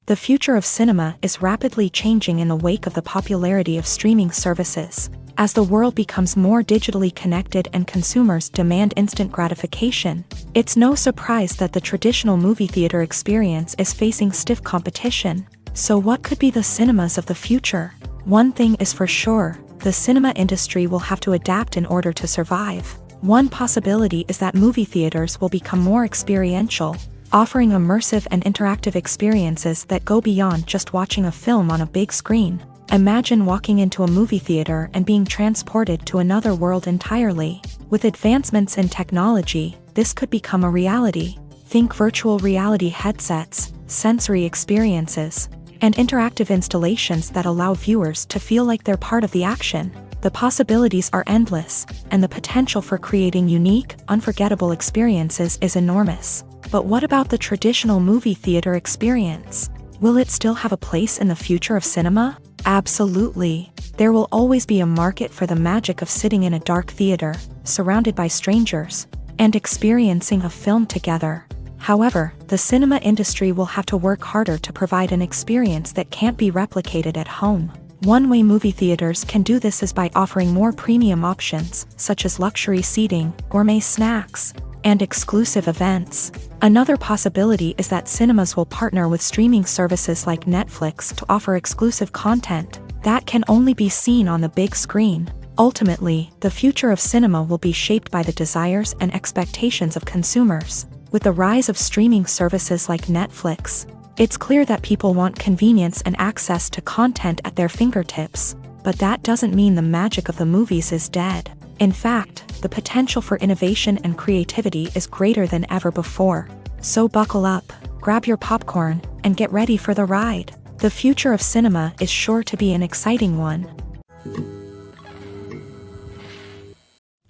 The future of cinema is rapidly changing in the wake of the popularity of streaming services. As the world becomes more digitally connected and consumers demand instant gratification, it's no surprise that the traditional movie theater experience is facing stiff competition. So what could be the cinemas of the future? One thing is for sure, the cinema industry will have to adapt in order to survive. One possibility is that movie theaters will become more experiential, offering immersive and interactive experiences that go beyond just watching a film on a big screen. Imagine walking into a movie theater and being transported to another world entirely. With advancements in technology, this could become a reality. Think virtual reality headsets, sensory experiences, and interactive installations that allow viewers to feel like they're part of the action. The possibilities are endless, and the potential for creating unique, unforgettable experiences is enormous. But what about the traditional movie theater experience? Will it still have a place in the future of cinema? Absolutely. There will always be a market for the magic of sitting in a dark theater, surrounded by strangers, and experiencing a film together. However, the cinema industry will have to work harder to provide an experience that can't be replicated at home. One way movie theaters can do this is by offering more premium options, such as luxury seating, gourmet snacks, and exclusive events. Another possibility is that cinemas will partner with streaming services like Netflix to offer exclusive content that can only be seen on the big screen. Ultimately, the future of cinema will be shaped by the desires and expectations of consumers. With the rise of streaming services like Netflix, it's clear that people want convenience and access to content at their fingertips. But that doesn't mean the magic of the movies is dead. In fact, the potential for innovation and creativity is greater than ever before. So buckle up, grab your popcorn, and get ready for the ride. The future of cinema is sure to be an exciting one.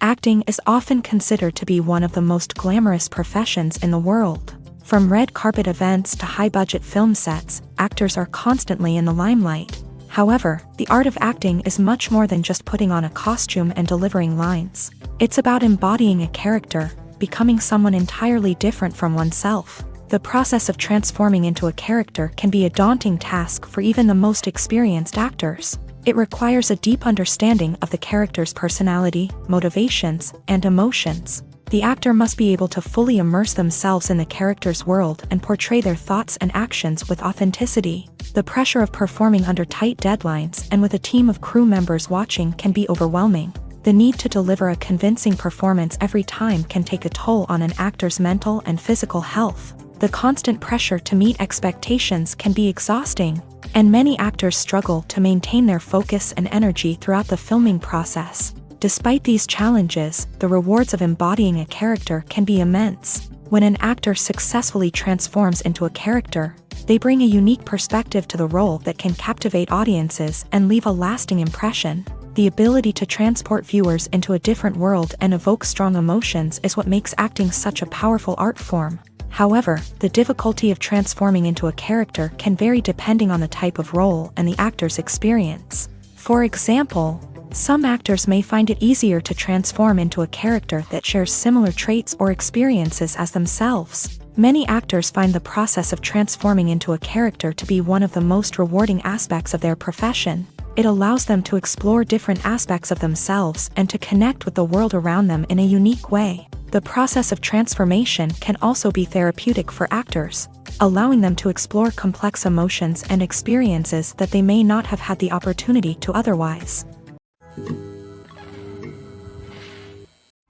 Acting is often considered to be one of the most glamorous professions in the world. From red carpet events to high-budget film sets, actors are constantly in the limelight. However, the art of acting is much more than just putting on a costume and delivering lines. It's about embodying a character, becoming someone entirely different from oneself. The process of transforming into a character can be a daunting task for even the most experienced actors. It requires a deep understanding of the character's personality, motivations, and emotions. The actor must be able to fully immerse themselves in the character's world and portray their thoughts and actions with authenticity. The pressure of performing under tight deadlines and with a team of crew members watching can be overwhelming. The need to deliver a convincing performance every time can take a toll on an actor's mental and physical health. The constant pressure to meet expectations can be exhausting, and many actors struggle to maintain their focus and energy throughout the filming process. Despite these challenges, the rewards of embodying a character can be immense. When an actor successfully transforms into a character, they bring a unique perspective to the role that can captivate audiences and leave a lasting impression. The ability to transport viewers into a different world and evoke strong emotions is what makes acting such a powerful art form. However, the difficulty of transforming into a character can vary depending on the type of role and the actor's experience. For example, some actors may find it easier to transform into a character that shares similar traits or experiences as themselves. Many actors find the process of transforming into a character to be one of the most rewarding aspects of their profession. It allows them to explore different aspects of themselves and to connect with the world around them in a unique way. The process of transformation can also be therapeutic for actors, allowing them to explore complex emotions and experiences that they may not have had the opportunity to otherwise.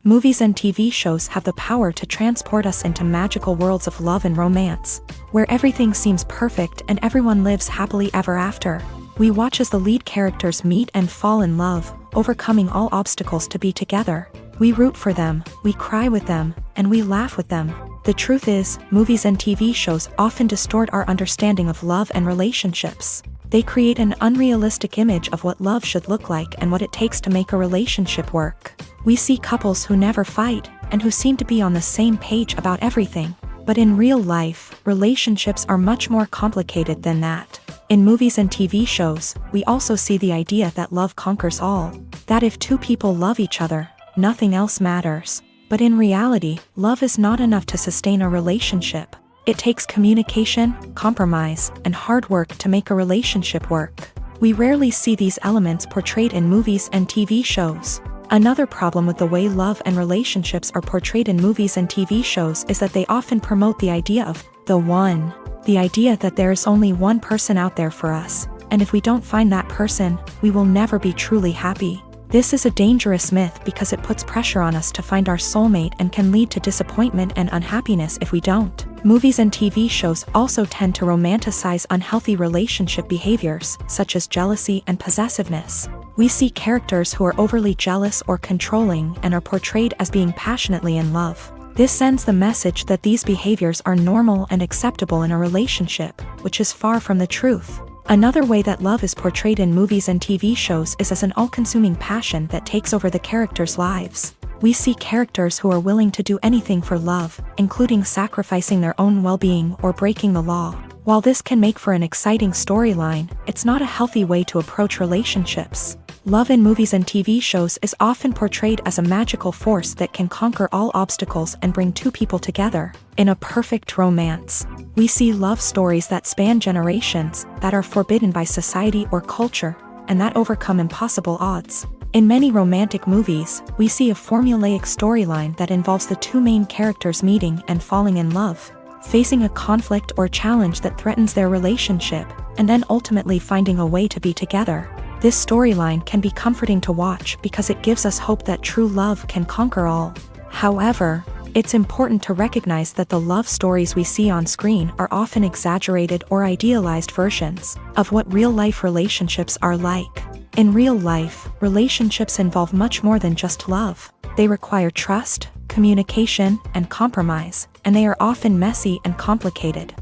Movies and TV shows have the power to transport us into magical worlds of love and romance, where everything seems perfect and everyone lives happily ever after. We watch as the lead characters meet and fall in love, overcoming all obstacles to be together. We root for them, we cry with them, and we laugh with them. The truth is, movies and TV shows often distort our understanding of love and relationships. They create an unrealistic image of what love should look like and what it takes to make a relationship work. We see couples who never fight, and who seem to be on the same page about everything. But in real life, relationships are much more complicated than that. In movies and TV shows, we also see the idea that love conquers all. That if two people love each other, nothing else matters. But in reality, love is not enough to sustain a relationship. It takes communication, compromise, and hard work to make a relationship work. We rarely see these elements portrayed in movies and TV shows. Another problem with the way love and relationships are portrayed in movies and TV shows is that they often promote the idea of the one. The idea that there is only one person out there for us, and if we don't find that person, we will never be truly happy. This is a dangerous myth because it puts pressure on us to find our soulmate and can lead to disappointment and unhappiness if we don't. Movies and TV shows also tend to romanticize unhealthy relationship behaviors, such as jealousy and possessiveness. We see characters who are overly jealous or controlling and are portrayed as being passionately in love. This sends the message that these behaviors are normal and acceptable in a relationship, which is far from the truth. Another way that love is portrayed in movies and TV shows is as an all-consuming passion that takes over the characters' lives. We see characters who are willing to do anything for love, including sacrificing their own well-being or breaking the law. While this can make for an exciting storyline, it's not a healthy way to approach relationships. Love in movies and TV shows is often portrayed as a magical force that can conquer all obstacles and bring two people together in a perfect romance. We see love stories that span generations, that are forbidden by society or culture, and that overcome impossible odds. In many romantic movies, we see a formulaic storyline that involves the two main characters meeting and falling in love, facing a conflict or challenge that threatens their relationship, and then ultimately finding a way to be together. This storyline can be comforting to watch because it gives us hope that true love can conquer all. However, it's important to recognize that the love stories we see on screen are often exaggerated or idealized versions of what real-life relationships are like. In real life, relationships involve much more than just love. They require trust, communication, and compromise, and they are often messy and complicated.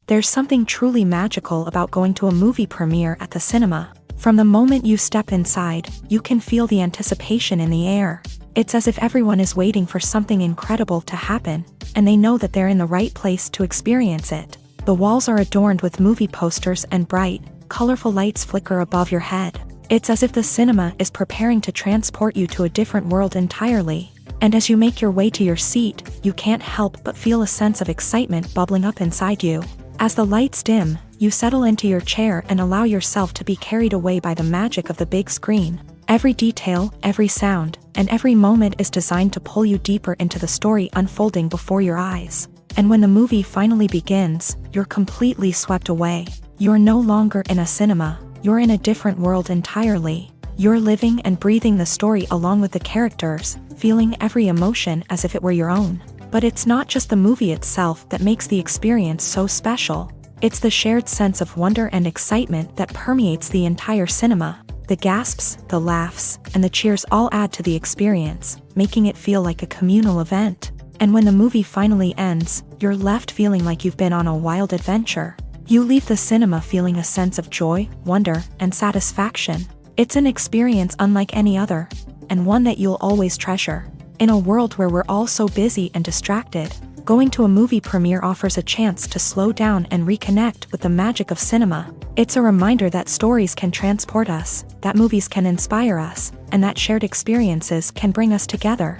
There's something truly magical about going to a movie premiere at the cinema. From the moment you step inside, you can feel the anticipation in the air. It's as if everyone is waiting for something incredible to happen, and they know that they're in the right place to experience it. The walls are adorned with movie posters and bright, colorful lights flicker above your head. It's as if the cinema is preparing to transport you to a different world entirely. And as you make your way to your seat, you can't help but feel a sense of excitement bubbling up inside you. As the lights dim, you settle into your chair and allow yourself to be carried away by the magic of the big screen. Every detail, every sound, and every moment is designed to pull you deeper into the story unfolding before your eyes. And when the movie finally begins, you're completely swept away. You're no longer in a cinema, you're in a different world entirely. You're living and breathing the story along with the characters, feeling every emotion as if it were your own. But it's not just the movie itself that makes the experience so special. It's the shared sense of wonder and excitement that permeates the entire cinema. The gasps, the laughs, and the cheers all add to the experience, making it feel like a communal event. And when the movie finally ends, you're left feeling like you've been on a wild adventure. You leave the cinema feeling a sense of joy, wonder, and satisfaction. It's an experience unlike any other, and one that you'll always treasure. In a world where we're all so busy and distracted, going to a movie premiere offers a chance to slow down and reconnect with the magic of cinema. It's a reminder that stories can transport us, that movies can inspire us, and that shared experiences can bring us together.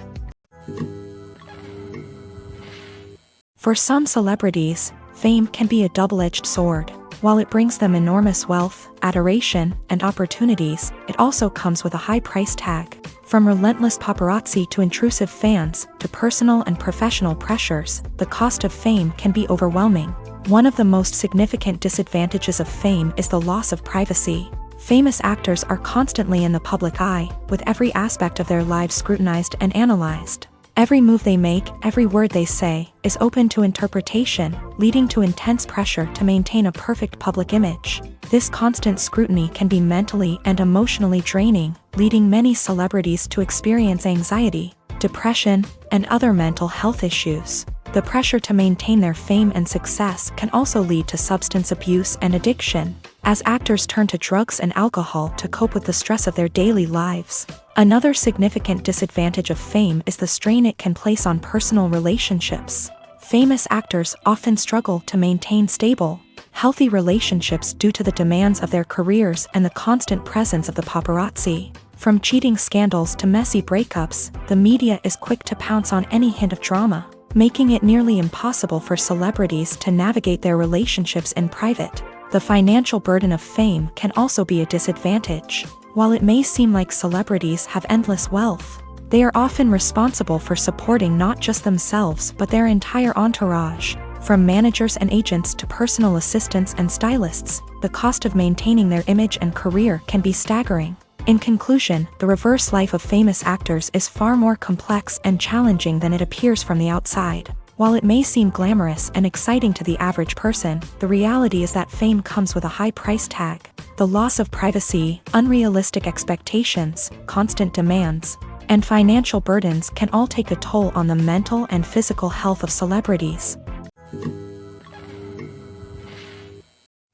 For some celebrities, fame can be a double-edged sword. While it brings them enormous wealth, adoration, and opportunities, it also comes with a high price tag. From relentless paparazzi to intrusive fans, to personal and professional pressures, the cost of fame can be overwhelming. One of the most significant disadvantages of fame is the loss of privacy. Famous actors are constantly in the public eye, with every aspect of their lives scrutinized and analyzed. Every move they make, every word they say, is open to interpretation, leading to intense pressure to maintain a perfect public image. This constant scrutiny can be mentally and emotionally draining, leading many celebrities to experience anxiety, depression, and other mental health issues. The pressure to maintain their fame and success can also lead to substance abuse and addiction, as actors turn to drugs and alcohol to cope with the stress of their daily lives. Another significant disadvantage of fame is the strain it can place on personal relationships. Famous actors often struggle to maintain stable, healthy relationships due to the demands of their careers and the constant presence of the paparazzi. From cheating scandals to messy breakups, the media is quick to pounce on any hint of drama, making it nearly impossible for celebrities to navigate their relationships in private. The financial burden of fame can also be a disadvantage. While it may seem like celebrities have endless wealth, they are often responsible for supporting not just themselves but their entire entourage. From managers and agents to personal assistants and stylists, the cost of maintaining their image and career can be staggering. In conclusion, the reverse life of famous actors is far more complex and challenging than it appears from the outside. While it may seem glamorous and exciting to the average person, the reality is that fame comes with a high price tag. The loss of privacy, unrealistic expectations, constant demands, and financial burdens can all take a toll on the mental and physical health of celebrities.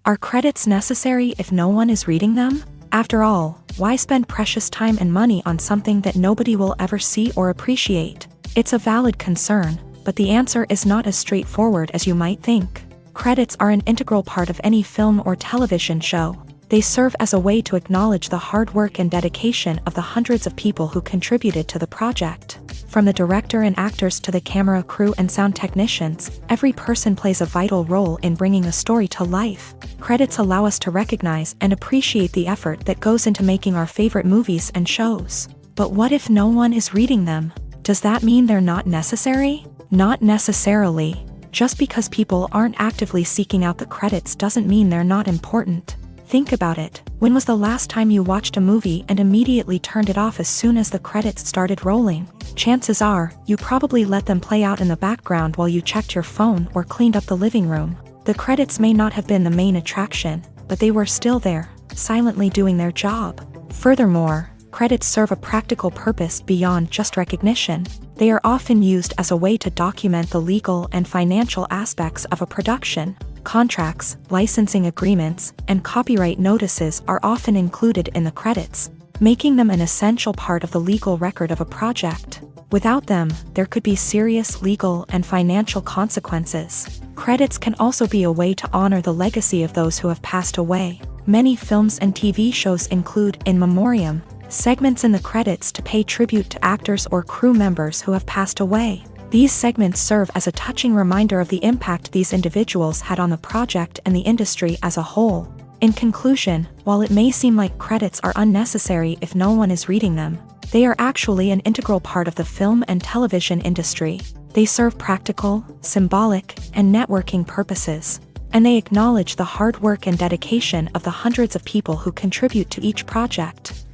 Are credits necessary if no one is reading them? After all, why spend precious time and money on something that nobody will ever see or appreciate? It's a valid concern, but the answer is not as straightforward as you might think. Credits are an integral part of any film or television show. They serve as a way to acknowledge the hard work and dedication of the hundreds of people who contributed to the project. From the director and actors to the camera crew and sound technicians, every person plays a vital role in bringing a story to life. Credits allow us to recognize and appreciate the effort that goes into making our favorite movies and shows. But what if no one is reading them? Does that mean they're not necessary? Not necessarily. Just because people aren't actively seeking out the credits doesn't mean they're not important. Think about it. When was the last time you watched a movie and immediately turned it off as soon as the credits started rolling? Chances are, you probably let them play out in the background while you checked your phone or cleaned up the living room. The credits may not have been the main attraction, but they were still there, silently doing their job. Furthermore, credits serve a practical purpose beyond just recognition. They are often used as a way to document the legal and financial aspects of a production. Contracts, licensing agreements, and copyright notices are often included in the credits, making them an essential part of the legal record of a project. Without them, there could be serious legal and financial consequences. Credits can also be a way to honor the legacy of those who have passed away. Many films and TV shows include in memoriam segments in the credits to pay tribute to actors or crew members who have passed away. These segments serve as a touching reminder of the impact these individuals had on the project and the industry as a whole. In conclusion, while it may seem like credits are unnecessary if no one is reading them, they are actually an integral part of the film and television industry. They serve practical, symbolic, and networking purposes, and they acknowledge the hard work and dedication of the hundreds of people who contribute to each project.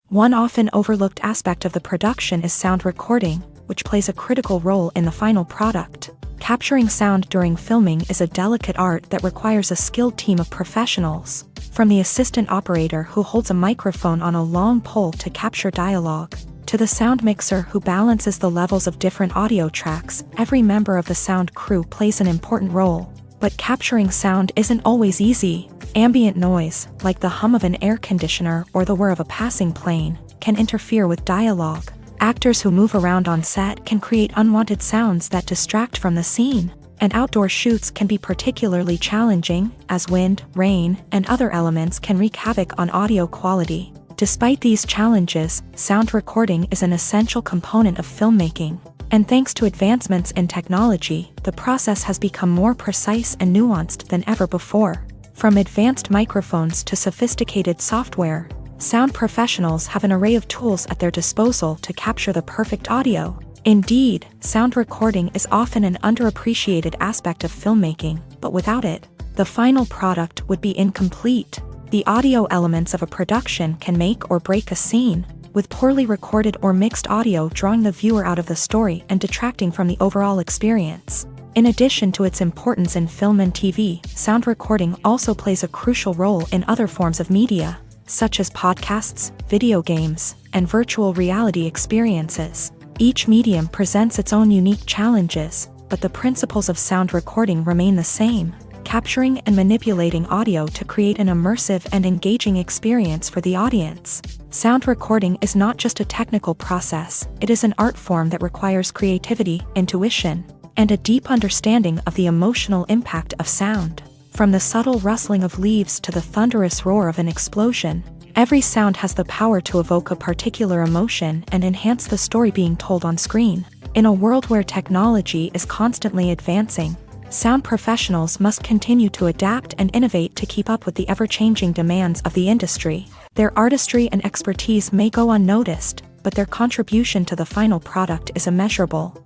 One often overlooked aspect of the production is sound recording, which plays a critical role in the final product. Capturing sound during filming is a delicate art that requires a skilled team of professionals. From the assistant operator who holds a microphone on a long pole to capture dialogue, to the sound mixer who balances the levels of different audio tracks, every member of the sound crew plays an important role. But capturing sound isn't always easy. Ambient noise, like the hum of an air conditioner or the whir of a passing plane, can interfere with dialogue. Actors who move around on set can create unwanted sounds that distract from the scene. And outdoor shoots can be particularly challenging, as wind, rain, and other elements can wreak havoc on audio quality. Despite these challenges, sound recording is an essential component of filmmaking. And thanks to advancements in technology, the process has become more precise and nuanced than ever before. From advanced microphones to sophisticated software, sound professionals have an array of tools at their disposal to capture the perfect audio. Indeed, sound recording is often an underappreciated aspect of filmmaking, but without it, the final product would be incomplete. The audio elements of a production can make or break a scene, with poorly recorded or mixed audio drawing the viewer out of the story and detracting from the overall experience. In addition to its importance in film and TV, sound recording also plays a crucial role in other forms of media, such as podcasts, video games, and virtual reality experiences. Each medium presents its own unique challenges, but the principles of sound recording remain the same, capturing and manipulating audio to create an immersive and engaging experience for the audience. Sound recording is not just a technical process, it is an art form that requires creativity, intuition, and a deep understanding of the emotional impact of sound. From the subtle rustling of leaves to the thunderous roar of an explosion, every sound has the power to evoke a particular emotion and enhance the story being told on screen. In a world where technology is constantly advancing, sound professionals must continue to adapt and innovate to keep up with the ever-changing demands of the industry. Their artistry and expertise may go unnoticed, but their contribution to the final product is immeasurable.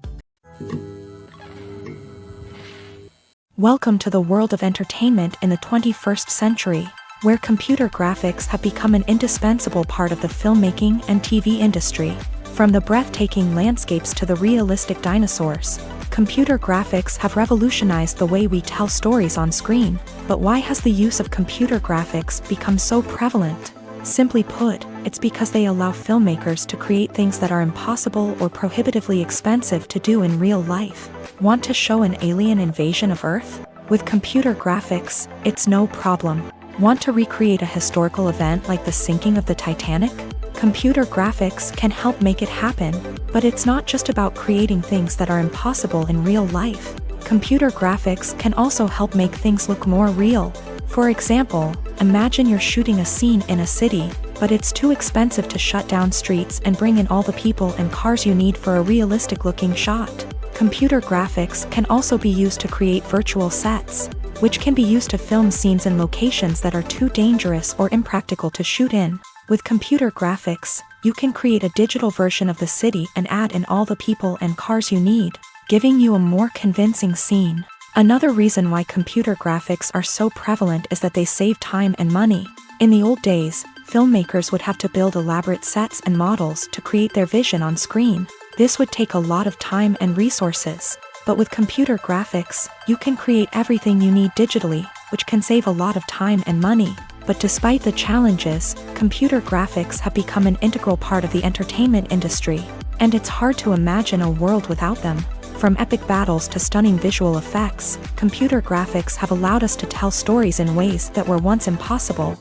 Welcome to the world of entertainment in the 21st century, where computer graphics have become an indispensable part of the filmmaking and TV industry. From the breathtaking landscapes to the realistic dinosaurs, computer graphics have revolutionized the way we tell stories on screen. But why has the use of computer graphics become so prevalent? Simply put, it's because they allow filmmakers to create things that are impossible or prohibitively expensive to do in real life. Want to show an alien invasion of Earth? With computer graphics, it's no problem. Want to recreate a historical event like the sinking of the Titanic? Computer graphics can help make it happen, but it's not just about creating things that are impossible in real life. Computer graphics can also help make things look more real. For example, imagine you're shooting a scene in a city, but it's too expensive to shut down streets and bring in all the people and cars you need for a realistic-looking shot. Computer graphics can also be used to create virtual sets, which can be used to film scenes in locations that are too dangerous or impractical to shoot in. With computer graphics, you can create a digital version of the city and add in all the people and cars you need, giving you a more convincing scene. Another reason why computer graphics are so prevalent is that they save time and money. In the old days, filmmakers would have to build elaborate sets and models to create their vision on screen. This would take a lot of time and resources. But with computer graphics, you can create everything you need digitally, which can save a lot of time and money. But despite the challenges, computer graphics have become an integral part of the entertainment industry, and it's hard to imagine a world without them. From epic battles to stunning visual effects, computer graphics have allowed us to tell stories in ways that were once impossible.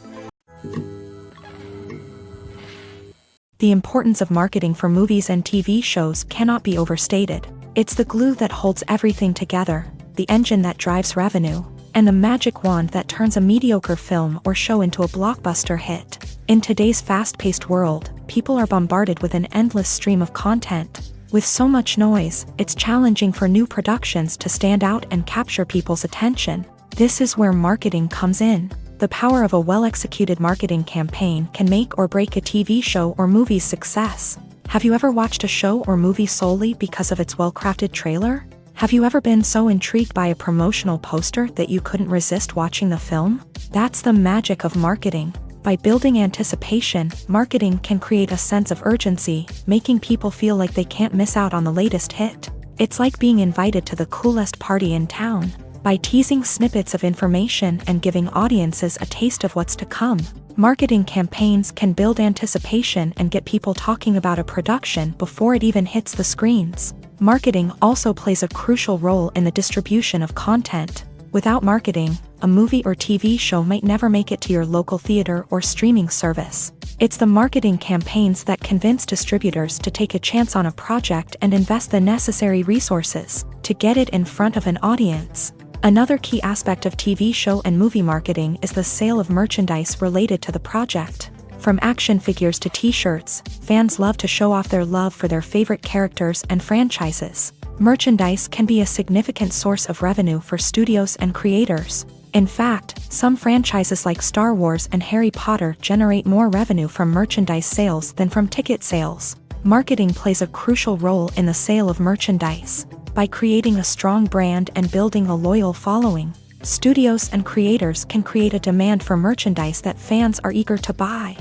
The importance of marketing for movies and TV shows cannot be overstated. It's the glue that holds everything together, the engine that drives revenue, and the magic wand that turns a mediocre film or show into a blockbuster hit. In today's fast-paced world, people are bombarded with an endless stream of content. With so much noise, it's challenging for new productions to stand out and capture people's attention. This is where marketing comes in. The power of a well-executed marketing campaign can make or break a TV show or movie's success. Have you ever watched a show or movie solely because of its well-crafted trailer? Have you ever been so intrigued by a promotional poster that you couldn't resist watching the film? That's the magic of marketing. By building anticipation, marketing can create a sense of urgency, making people feel like they can't miss out on the latest hit. It's like being invited to the coolest party in town. By teasing snippets of information and giving audiences a taste of what's to come, marketing campaigns can build anticipation and get people talking about a production before it even hits the screens. Marketing also plays a crucial role in the distribution of content. Without marketing, a movie or TV show might never make it to your local theater or streaming service. It's the marketing campaigns that convince distributors to take a chance on a project and invest the necessary resources to get it in front of an audience. Another key aspect of TV show and movie marketing is the sale of merchandise related to the project. From action figures to t-shirts, fans love to show off their love for their favorite characters and franchises. Merchandise can be a significant source of revenue for studios and creators. In fact, some franchises like Star Wars and Harry Potter generate more revenue from merchandise sales than from ticket sales. Marketing plays a crucial role in the sale of merchandise. By creating a strong brand and building a loyal following, studios and creators can create a demand for merchandise that fans are eager to buy.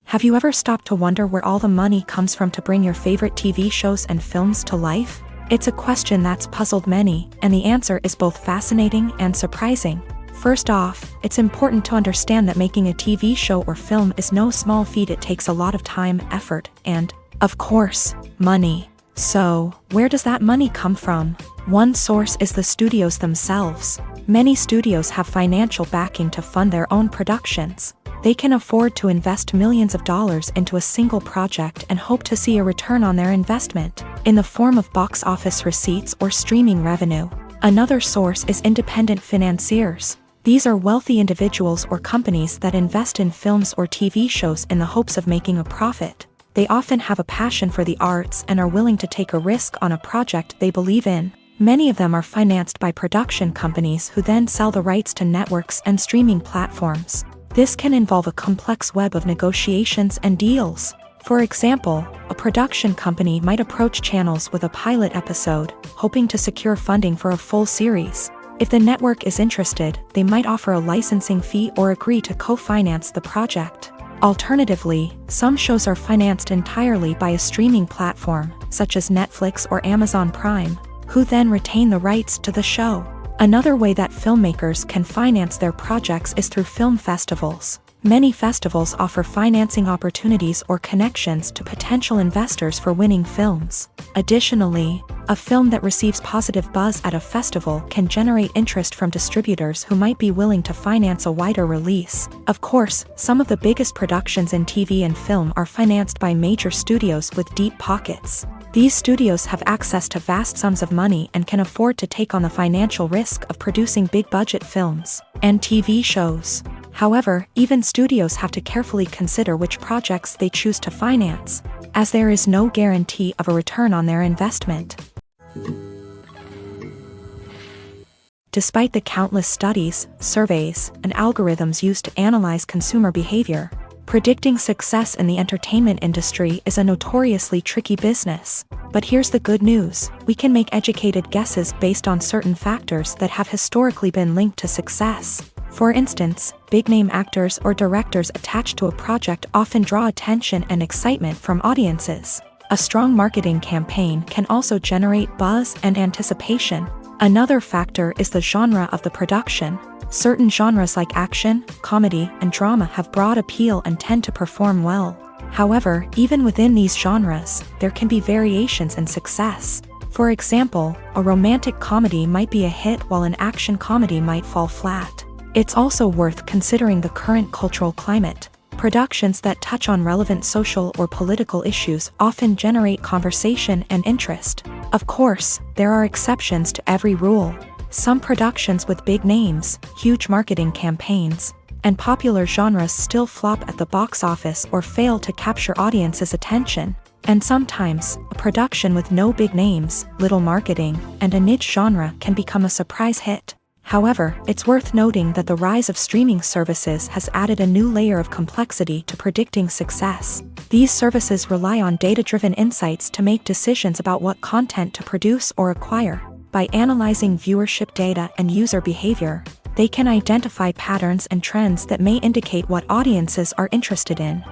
Have you ever stopped to wonder where all the money comes from to bring your favorite TV shows and films to life? It's a question that's puzzled many, and the answer is both fascinating and surprising. First off, it's important to understand that making a TV show or film is no small feat. It takes a lot of time, effort, and, of course, money. So, where does that money come from? One source is the studios themselves. Many studios have financial backing to fund their own productions. They can afford to invest millions of dollars into a single project and hope to see a return on their investment, in the form of box office receipts or streaming revenue. Another source is independent financiers. These are wealthy individuals or companies that invest in films or TV shows in the hopes of making a profit. They often have a passion for the arts and are willing to take a risk on a project they believe in. Many of them are financed by production companies who then sell the rights to networks and streaming platforms. This can involve a complex web of negotiations and deals. For example, a production company might approach channels with a pilot episode, hoping to secure funding for a full series. If the network is interested, they might offer a licensing fee or agree to co-finance the project. Alternatively, some shows are financed entirely by a streaming platform, such as Netflix or Amazon Prime, who then retain the rights to the show. Another way that filmmakers can finance their projects is through film festivals. Many festivals offer financing opportunities or connections to potential investors for winning films. Additionally, a film that receives positive buzz at a festival can generate interest from distributors who might be willing to finance a wider release. Of course, some of the biggest productions in TV and film are financed by major studios with deep pockets. These studios have access to vast sums of money and can afford to take on the financial risk of producing big-budget films and TV shows. However, even studios have to carefully consider which projects they choose to finance, as there is no guarantee of a return on their investment. Despite the countless studies, surveys, and algorithms used to analyze consumer behavior, predicting success in the entertainment industry is a notoriously tricky business. But here's the good news: we can make educated guesses based on certain factors that have historically been linked to success. For instance, big-name actors or directors attached to a project often draw attention and excitement from audiences. A strong marketing campaign can also generate buzz and anticipation. Another factor is the genre of the production. Certain genres like action, comedy, and drama have broad appeal and tend to perform well. However, even within these genres, there can be variations in success. For example, a romantic comedy might be a hit while an action comedy might fall flat. It's also worth considering the current cultural climate. Productions that touch on relevant social or political issues often generate conversation and interest. Of course, there are exceptions to every rule. Some productions with big names, huge marketing campaigns, and popular genres still flop at the box office or fail to capture audiences' attention. And sometimes, a production with no big names, little marketing, and a niche genre can become a surprise hit. However, it's worth noting that the rise of streaming services has added a new layer of complexity to predicting success. These services rely on data-driven insights to make decisions about what content to produce or acquire. By analyzing viewership data and user behavior, they can identify patterns and trends that may indicate what audiences are interested in.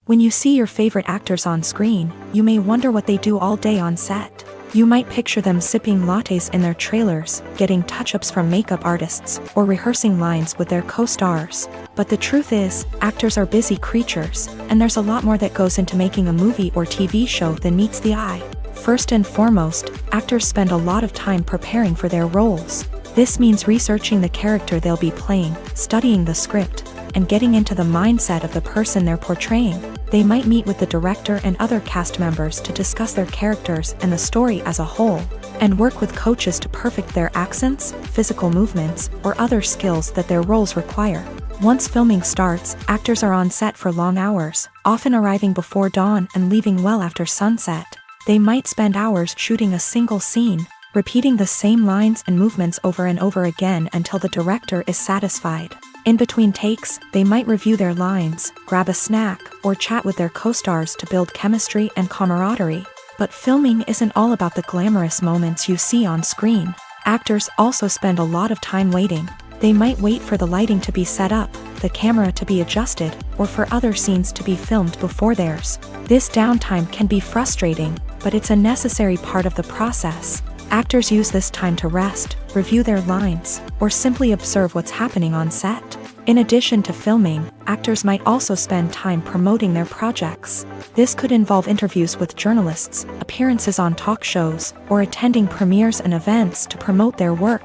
When you see your favorite actors on screen, you may wonder what they do all day on set. You might picture them sipping lattes in their trailers, getting touch-ups from makeup artists, or rehearsing lines with their co-stars. But the truth is, actors are busy creatures, and there's a lot more that goes into making a movie or TV show than meets the eye. First and foremost, actors spend a lot of time preparing for their roles. This means researching the character they'll be playing, studying the script, and getting into the mindset of the person they're portraying. They might meet with the director and other cast members to discuss their characters and the story as a whole, and work with coaches to perfect their accents, physical movements, or other skills that their roles require. Once filming starts, actors are on set for long hours, often arriving before dawn and leaving well after sunset. They might spend hours shooting a single scene, repeating the same lines and movements over and over again until the director is satisfied. In between takes, they might review their lines, grab a snack, or chat with their co-stars to build chemistry and camaraderie. But filming isn't all about the glamorous moments you see on screen. Actors also spend a lot of time waiting. They might wait for the lighting to be set up, the camera to be adjusted, or for other scenes to be filmed before theirs. This downtime can be frustrating, but it's a necessary part of the process. Actors use this time to rest, review their lines, or simply observe what's happening on set. In addition to filming, actors might also spend time promoting their projects. This could involve interviews with journalists, appearances on talk shows, or attending premieres and events to promote their work.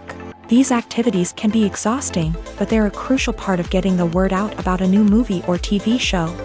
These activities can be exhausting, but they're a crucial part of getting the word out about a new movie or TV show.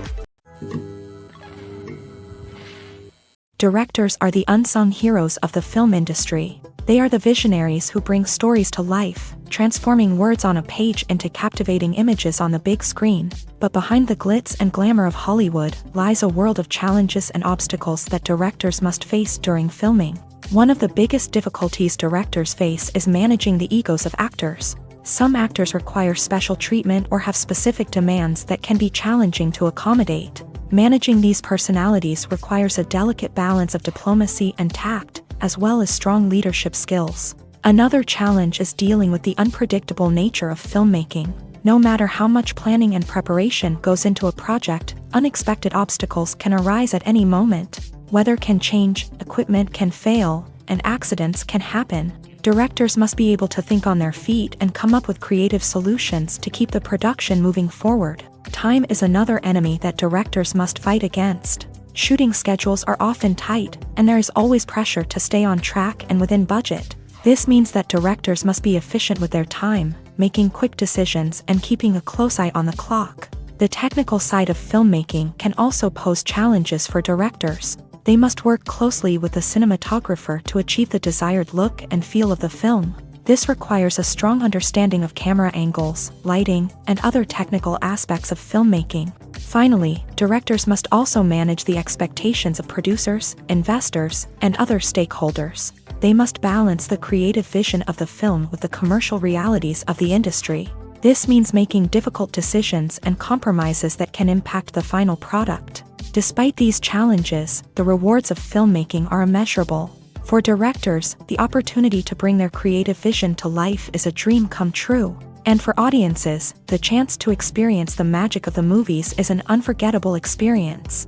Directors are the unsung heroes of the film industry. They are the visionaries who bring stories to life, transforming words on a page into captivating images on the big screen. But behind the glitz and glamour of Hollywood lies a world of challenges and obstacles that directors must face during filming. One of the biggest difficulties directors face is managing the egos of actors. Some actors require special treatment or have specific demands that can be challenging to accommodate. Managing these personalities requires a delicate balance of diplomacy and tact, as well as strong leadership skills. Another challenge is dealing with the unpredictable nature of filmmaking. No matter how much planning and preparation goes into a project, unexpected obstacles can arise at any moment. Weather can change, equipment can fail, and accidents can happen. Directors must be able to think on their feet and come up with creative solutions to keep the production moving forward. Time is another enemy that directors must fight against. Shooting schedules are often tight, and there is always pressure to stay on track and within budget. This means that directors must be efficient with their time, making quick decisions and keeping a close eye on the clock. The technical side of filmmaking can also pose challenges for directors. They must work closely with the cinematographer to achieve the desired look and feel of the film. This requires a strong understanding of camera angles, lighting, and other technical aspects of filmmaking. Finally, directors must also manage the expectations of producers, investors, and other stakeholders. They must balance the creative vision of the film with the commercial realities of the industry. This means making difficult decisions and compromises that can impact the final product. Despite these challenges, the rewards of filmmaking are immeasurable. For directors, the opportunity to bring their creative vision to life is a dream come true. And for audiences, the chance to experience the magic of the movies is an unforgettable experience.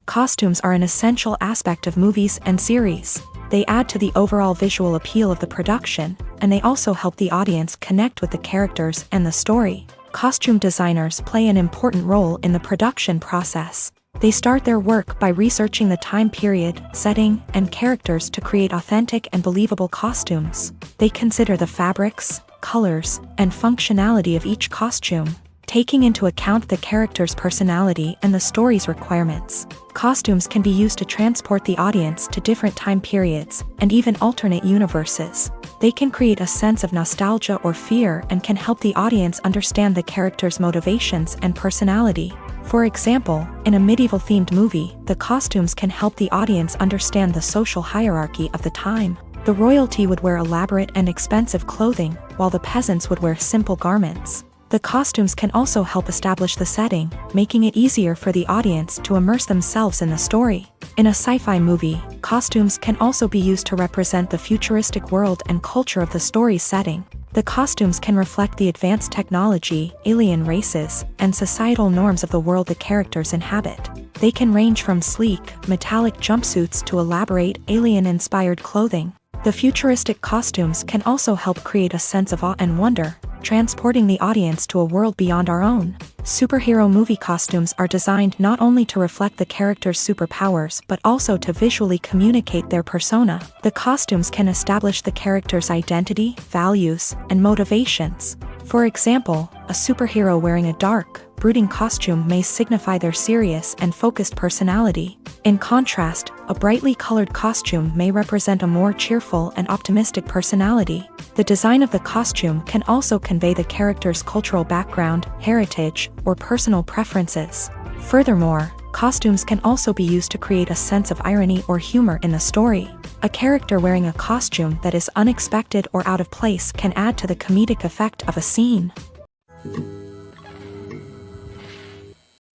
Costumes are an essential aspect of movies and series. They add to the overall visual appeal of the production, and they also help the audience connect with the characters and the story. Costume designers play an important role in the production process. They start their work by researching the time period, setting, and characters to create authentic and believable costumes. They consider the fabrics, colors, and functionality of each costume, taking into account the character's personality and the story's requirements. Costumes can be used to transport the audience to different time periods and even alternate universes. They can create a sense of nostalgia or fear and can help the audience understand the character's motivations and personality. For example, in a medieval-themed movie, the costumes can help the audience understand the social hierarchy of the time. The royalty would wear elaborate and expensive clothing, while the peasants would wear simple garments. The costumes can also help establish the setting, making it easier for the audience to immerse themselves in the story. In a sci-fi movie, costumes can also be used to represent the futuristic world and culture of the story's setting. The costumes can reflect the advanced technology, alien races, and societal norms of the world the characters inhabit. They can range from sleek, metallic jumpsuits to elaborate, alien-inspired clothing. The futuristic costumes can also help create a sense of awe and wonder, transporting the audience to a world beyond our own. Superhero movie costumes are designed not only to reflect the character's superpowers but also to visually communicate their persona. The costumes can establish the character's identity, values, and motivations. For example, a superhero wearing a dark, brooding costume may signify their serious and focused personality. In contrast, a brightly colored costume may represent a more cheerful and optimistic personality. The design of the costume can also convey the character's cultural background, heritage, or personal preferences. Furthermore, costumes can also be used to create a sense of irony or humor in the story. A character wearing a costume that is unexpected or out of place can add to the comedic effect of a scene.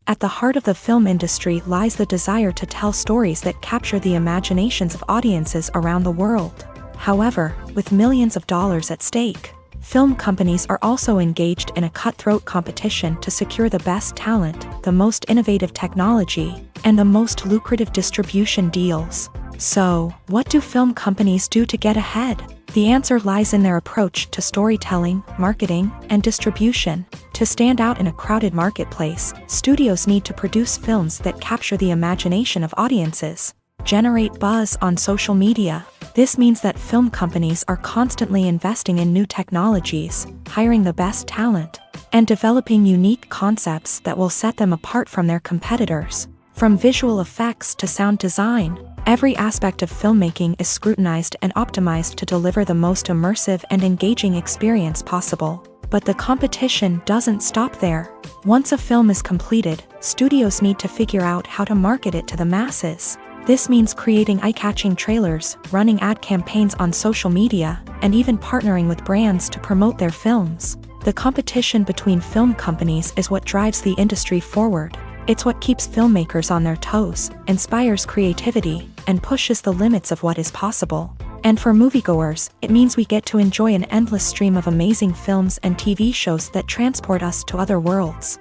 At the heart of the film industry lies the desire to tell stories that capture the imaginations of audiences around the world. However, with millions of dollars at stake, film companies are also engaged in a cutthroat competition to secure the best talent, the most innovative technology, and the most lucrative distribution deals. So, what do film companies do to get ahead? The answer lies in their approach to storytelling, marketing, and distribution. To stand out in a crowded marketplace, studios need to produce films that capture the imagination of audiences, generate buzz on social media. This means that film companies are constantly investing in new technologies, hiring the best talent, and developing unique concepts that will set them apart from their competitors. From visual effects to sound design, every aspect of filmmaking is scrutinized and optimized to deliver the most immersive and engaging experience possible. But the competition doesn't stop there. Once a film is completed, studios need to figure out how to market it to the masses. This means creating eye-catching trailers, running ad campaigns on social media, and even partnering with brands to promote their films. The competition between film companies is what drives the industry forward. It's what keeps filmmakers on their toes, inspires creativity, and pushes the limits of what is possible. And for moviegoers, it means we get to enjoy an endless stream of amazing films and TV shows that transport us to other worlds.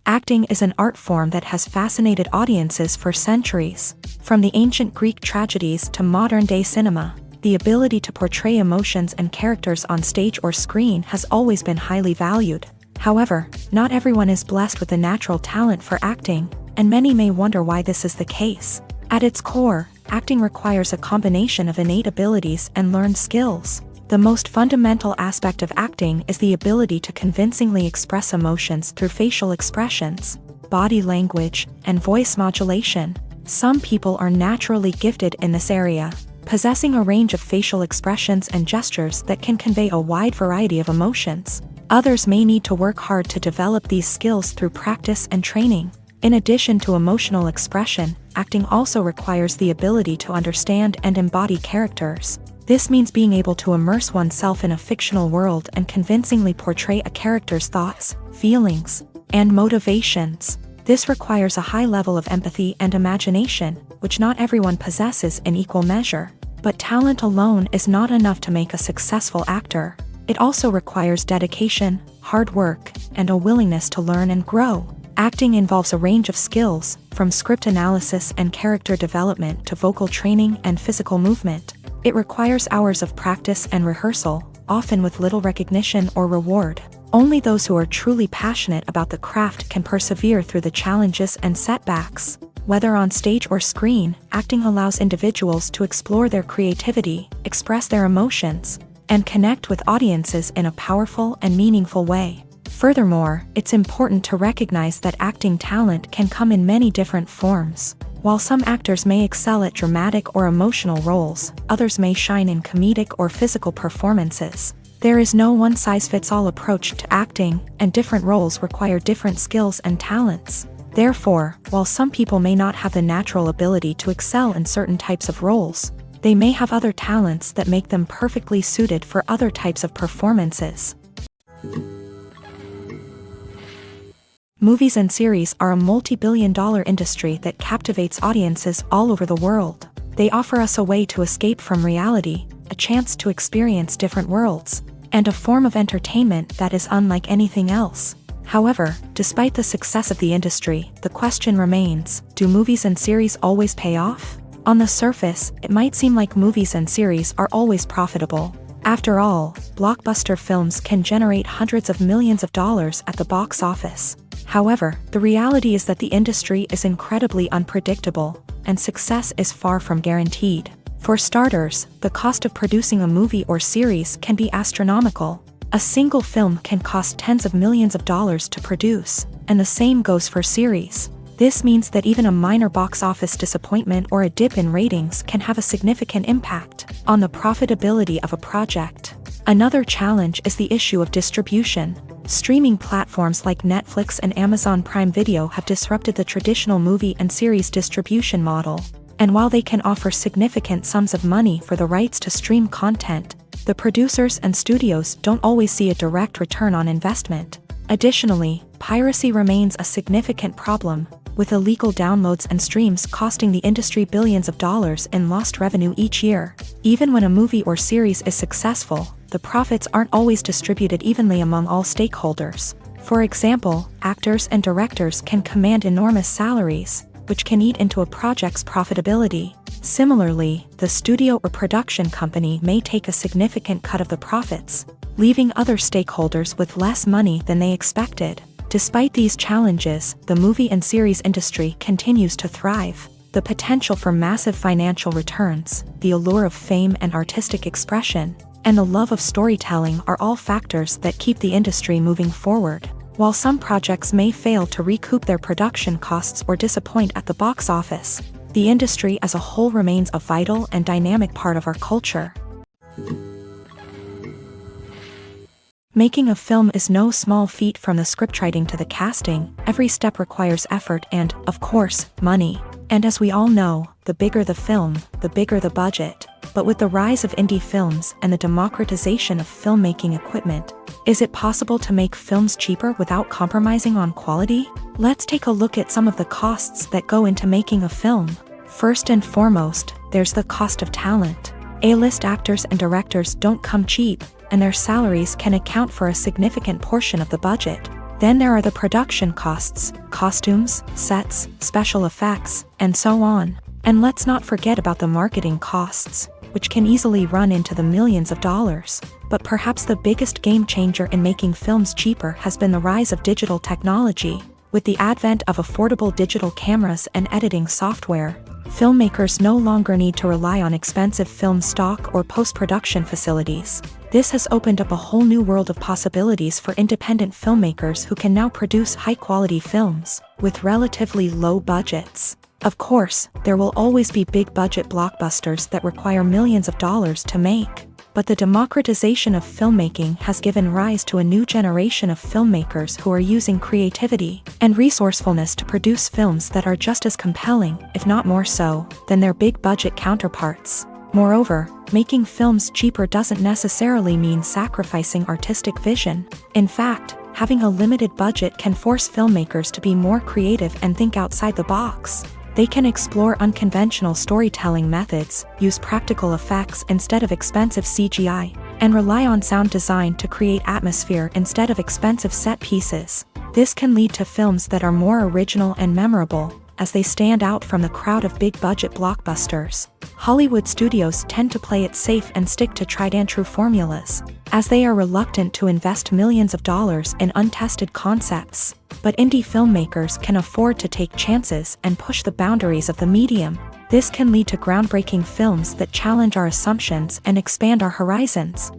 Acting is an art form that has fascinated audiences for centuries. From the ancient Greek tragedies to modern-day cinema, the ability to portray emotions and characters on stage or screen has always been highly valued. However, not everyone is blessed with a natural talent for acting, and many may wonder why this is the case. At its core, acting requires a combination of innate abilities and learned skills. The most fundamental aspect of acting is the ability to convincingly express emotions through facial expressions, body language, and voice modulation. Some people are naturally gifted in this area, possessing a range of facial expressions and gestures that can convey a wide variety of emotions. Others may need to work hard to develop these skills through practice and training. In addition to emotional expression, acting also requires the ability to understand and embody characters. This means being able to immerse oneself in a fictional world and convincingly portray a character's thoughts, feelings, and motivations. This requires a high level of empathy and imagination, which not everyone possesses in equal measure. But talent alone is not enough to make a successful actor. It also requires dedication, hard work, and a willingness to learn and grow. Acting involves a range of skills, from script analysis and character development to vocal training and physical movement. It requires hours of practice and rehearsal, often with little recognition or reward. Only those who are truly passionate about the craft can persevere through the challenges and setbacks. Whether on stage or screen, acting allows individuals to explore their creativity, express their emotions, and connect with audiences in a powerful and meaningful way. Furthermore, it's important to recognize that acting talent can come in many different forms. While some actors may excel at dramatic or emotional roles, others may shine in comedic or physical performances. There is no one-size-fits-all approach to acting, and different roles require different skills and talents. Therefore, while some people may not have the natural ability to excel in certain types of roles, they may have other talents that make them perfectly suited for other types of performances. Movies and series are a multi-billion-dollar industry that captivates audiences all over the world. They offer us a way to escape from reality, a chance to experience different worlds, and a form of entertainment that is unlike anything else. However, despite the success of the industry, the question remains, do movies and series always pay off? On the surface, it might seem like movies and series are always profitable. After all, blockbuster films can generate hundreds of millions of dollars at the box office. However, the reality is that the industry is incredibly unpredictable, and success is far from guaranteed. For starters, the cost of producing a movie or series can be astronomical. A single film can cost tens of millions of dollars to produce, and the same goes for series. This means that even a minor box office disappointment or a dip in ratings can have a significant impact on the profitability of a project. Another challenge is the issue of distribution. Streaming platforms like Netflix and Amazon Prime Video have disrupted the traditional movie and series distribution model. And while they can offer significant sums of money for the rights to stream content, the producers and studios don't always see a direct return on investment. Additionally, piracy remains a significant problem, with illegal downloads and streams costing the industry billions of dollars in lost revenue each year. Even when a movie or series is successful, the profits aren't always distributed evenly among all stakeholders. For example, actors and directors can command enormous salaries, which can eat into a project's profitability. Similarly, the studio or production company may take a significant cut of the profits, leaving other stakeholders with less money than they expected. Despite these challenges, the movie and series industry continues to thrive. The potential for massive financial returns, the allure of fame and artistic expression, and the love of storytelling are all factors that keep the industry moving forward. While some projects may fail to recoup their production costs or disappoint at the box office, the industry as a whole remains a vital and dynamic part of our culture. Making a film is no small feat. From the scriptwriting to the casting, every step requires effort and, of course, money. And as we all know, the bigger the film, the bigger the budget. But with the rise of indie films and the democratization of filmmaking equipment, is it possible to make films cheaper without compromising on quality? Let's take a look at some of the costs that go into making a film. First and foremost, there's the cost of talent. A-list actors and directors don't come cheap, and their salaries can account for a significant portion of the budget. Then there are the production costs, costumes, sets, special effects, and so on. And let's not forget about the marketing costs, which can easily run into the millions of dollars. But perhaps the biggest game changer in making films cheaper has been the rise of digital technology. With the advent of affordable digital cameras and editing software, Filmmakers no longer need to rely on expensive film stock or post-production facilities. This has opened up a whole new world of possibilities for independent filmmakers who can now produce high-quality films with relatively low budgets. Of course, there will always be big-budget blockbusters that require millions of dollars to make. But the democratization of filmmaking has given rise to a new generation of filmmakers who are using creativity and resourcefulness to produce films that are just as compelling, if not more so, than their big-budget counterparts. Moreover, making films cheaper doesn't necessarily mean sacrificing artistic vision. In fact, having a limited budget can force filmmakers to be more creative and think outside the box. They can explore unconventional storytelling methods, use practical effects instead of expensive CGI, and rely on sound design to create atmosphere instead of expensive set pieces. This can lead to films that are more original and memorable, as they stand out from the crowd of big-budget blockbusters. Hollywood studios tend to play it safe and stick to tried-and-true formulas, as they are reluctant to invest millions of dollars in untested concepts. But indie filmmakers can afford to take chances and push the boundaries of the medium. This can lead to groundbreaking films that challenge our assumptions and expand our horizons.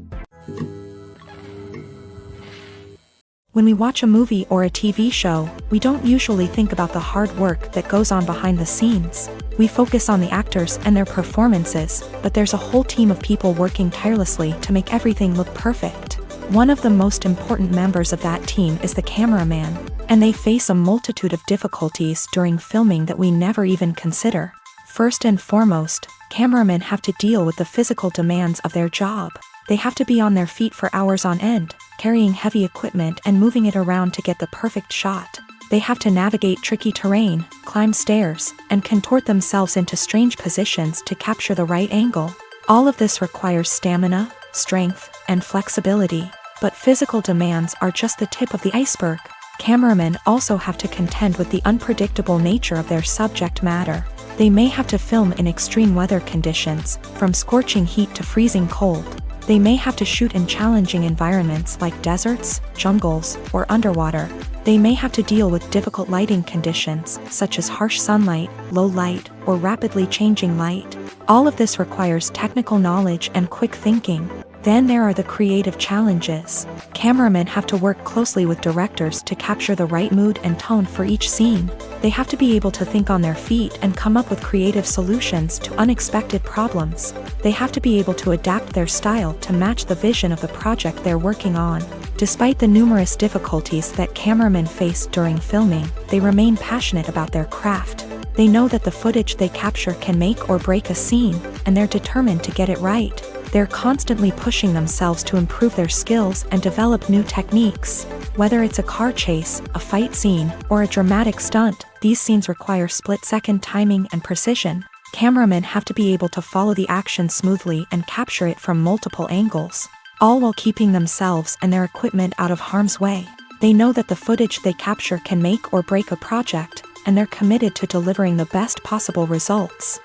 When we watch a movie or a TV show, we don't usually think about the hard work that goes on behind the scenes. We focus on the actors and their performances, but there's a whole team of people working tirelessly to make everything look perfect. One of the most important members of that team is the cameraman, and they face a multitude of difficulties during filming that we never even consider. First and foremost, cameramen have to deal with the physical demands of their job. They have to be on their feet for hours on end, carrying heavy equipment and moving it around to get the perfect shot. They have to navigate tricky terrain, climb stairs, and contort themselves into strange positions to capture the right angle. All of this requires stamina, strength, and flexibility. But physical demands are just the tip of the iceberg. Cameramen also have to contend with the unpredictable nature of their subject matter. They may have to film in extreme weather conditions, from scorching heat to freezing cold. They may have to shoot in challenging environments like deserts, jungles, or underwater. They may have to deal with difficult lighting conditions, such as harsh sunlight, low light, or rapidly changing light. All of this requires technical knowledge and quick thinking. Then there are the creative challenges. Cameramen have to work closely with directors to capture the right mood and tone for each scene. They have to be able to think on their feet and come up with creative solutions to unexpected problems. They have to be able to adapt their style to match the vision of the project they're working on. Despite the numerous difficulties that cameramen face during filming, they remain passionate about their craft. They know that the footage they capture can make or break a scene, and they're determined to get it right. They're constantly pushing themselves to improve their skills and develop new techniques. Whether it's a car chase, a fight scene, or a dramatic stunt, these scenes require split-second timing and precision. Cameramen have to be able to follow the action smoothly and capture it from multiple angles, all while keeping themselves and their equipment out of harm's way. They know that the footage they capture can make or break a project, and they're committed to delivering the best possible results.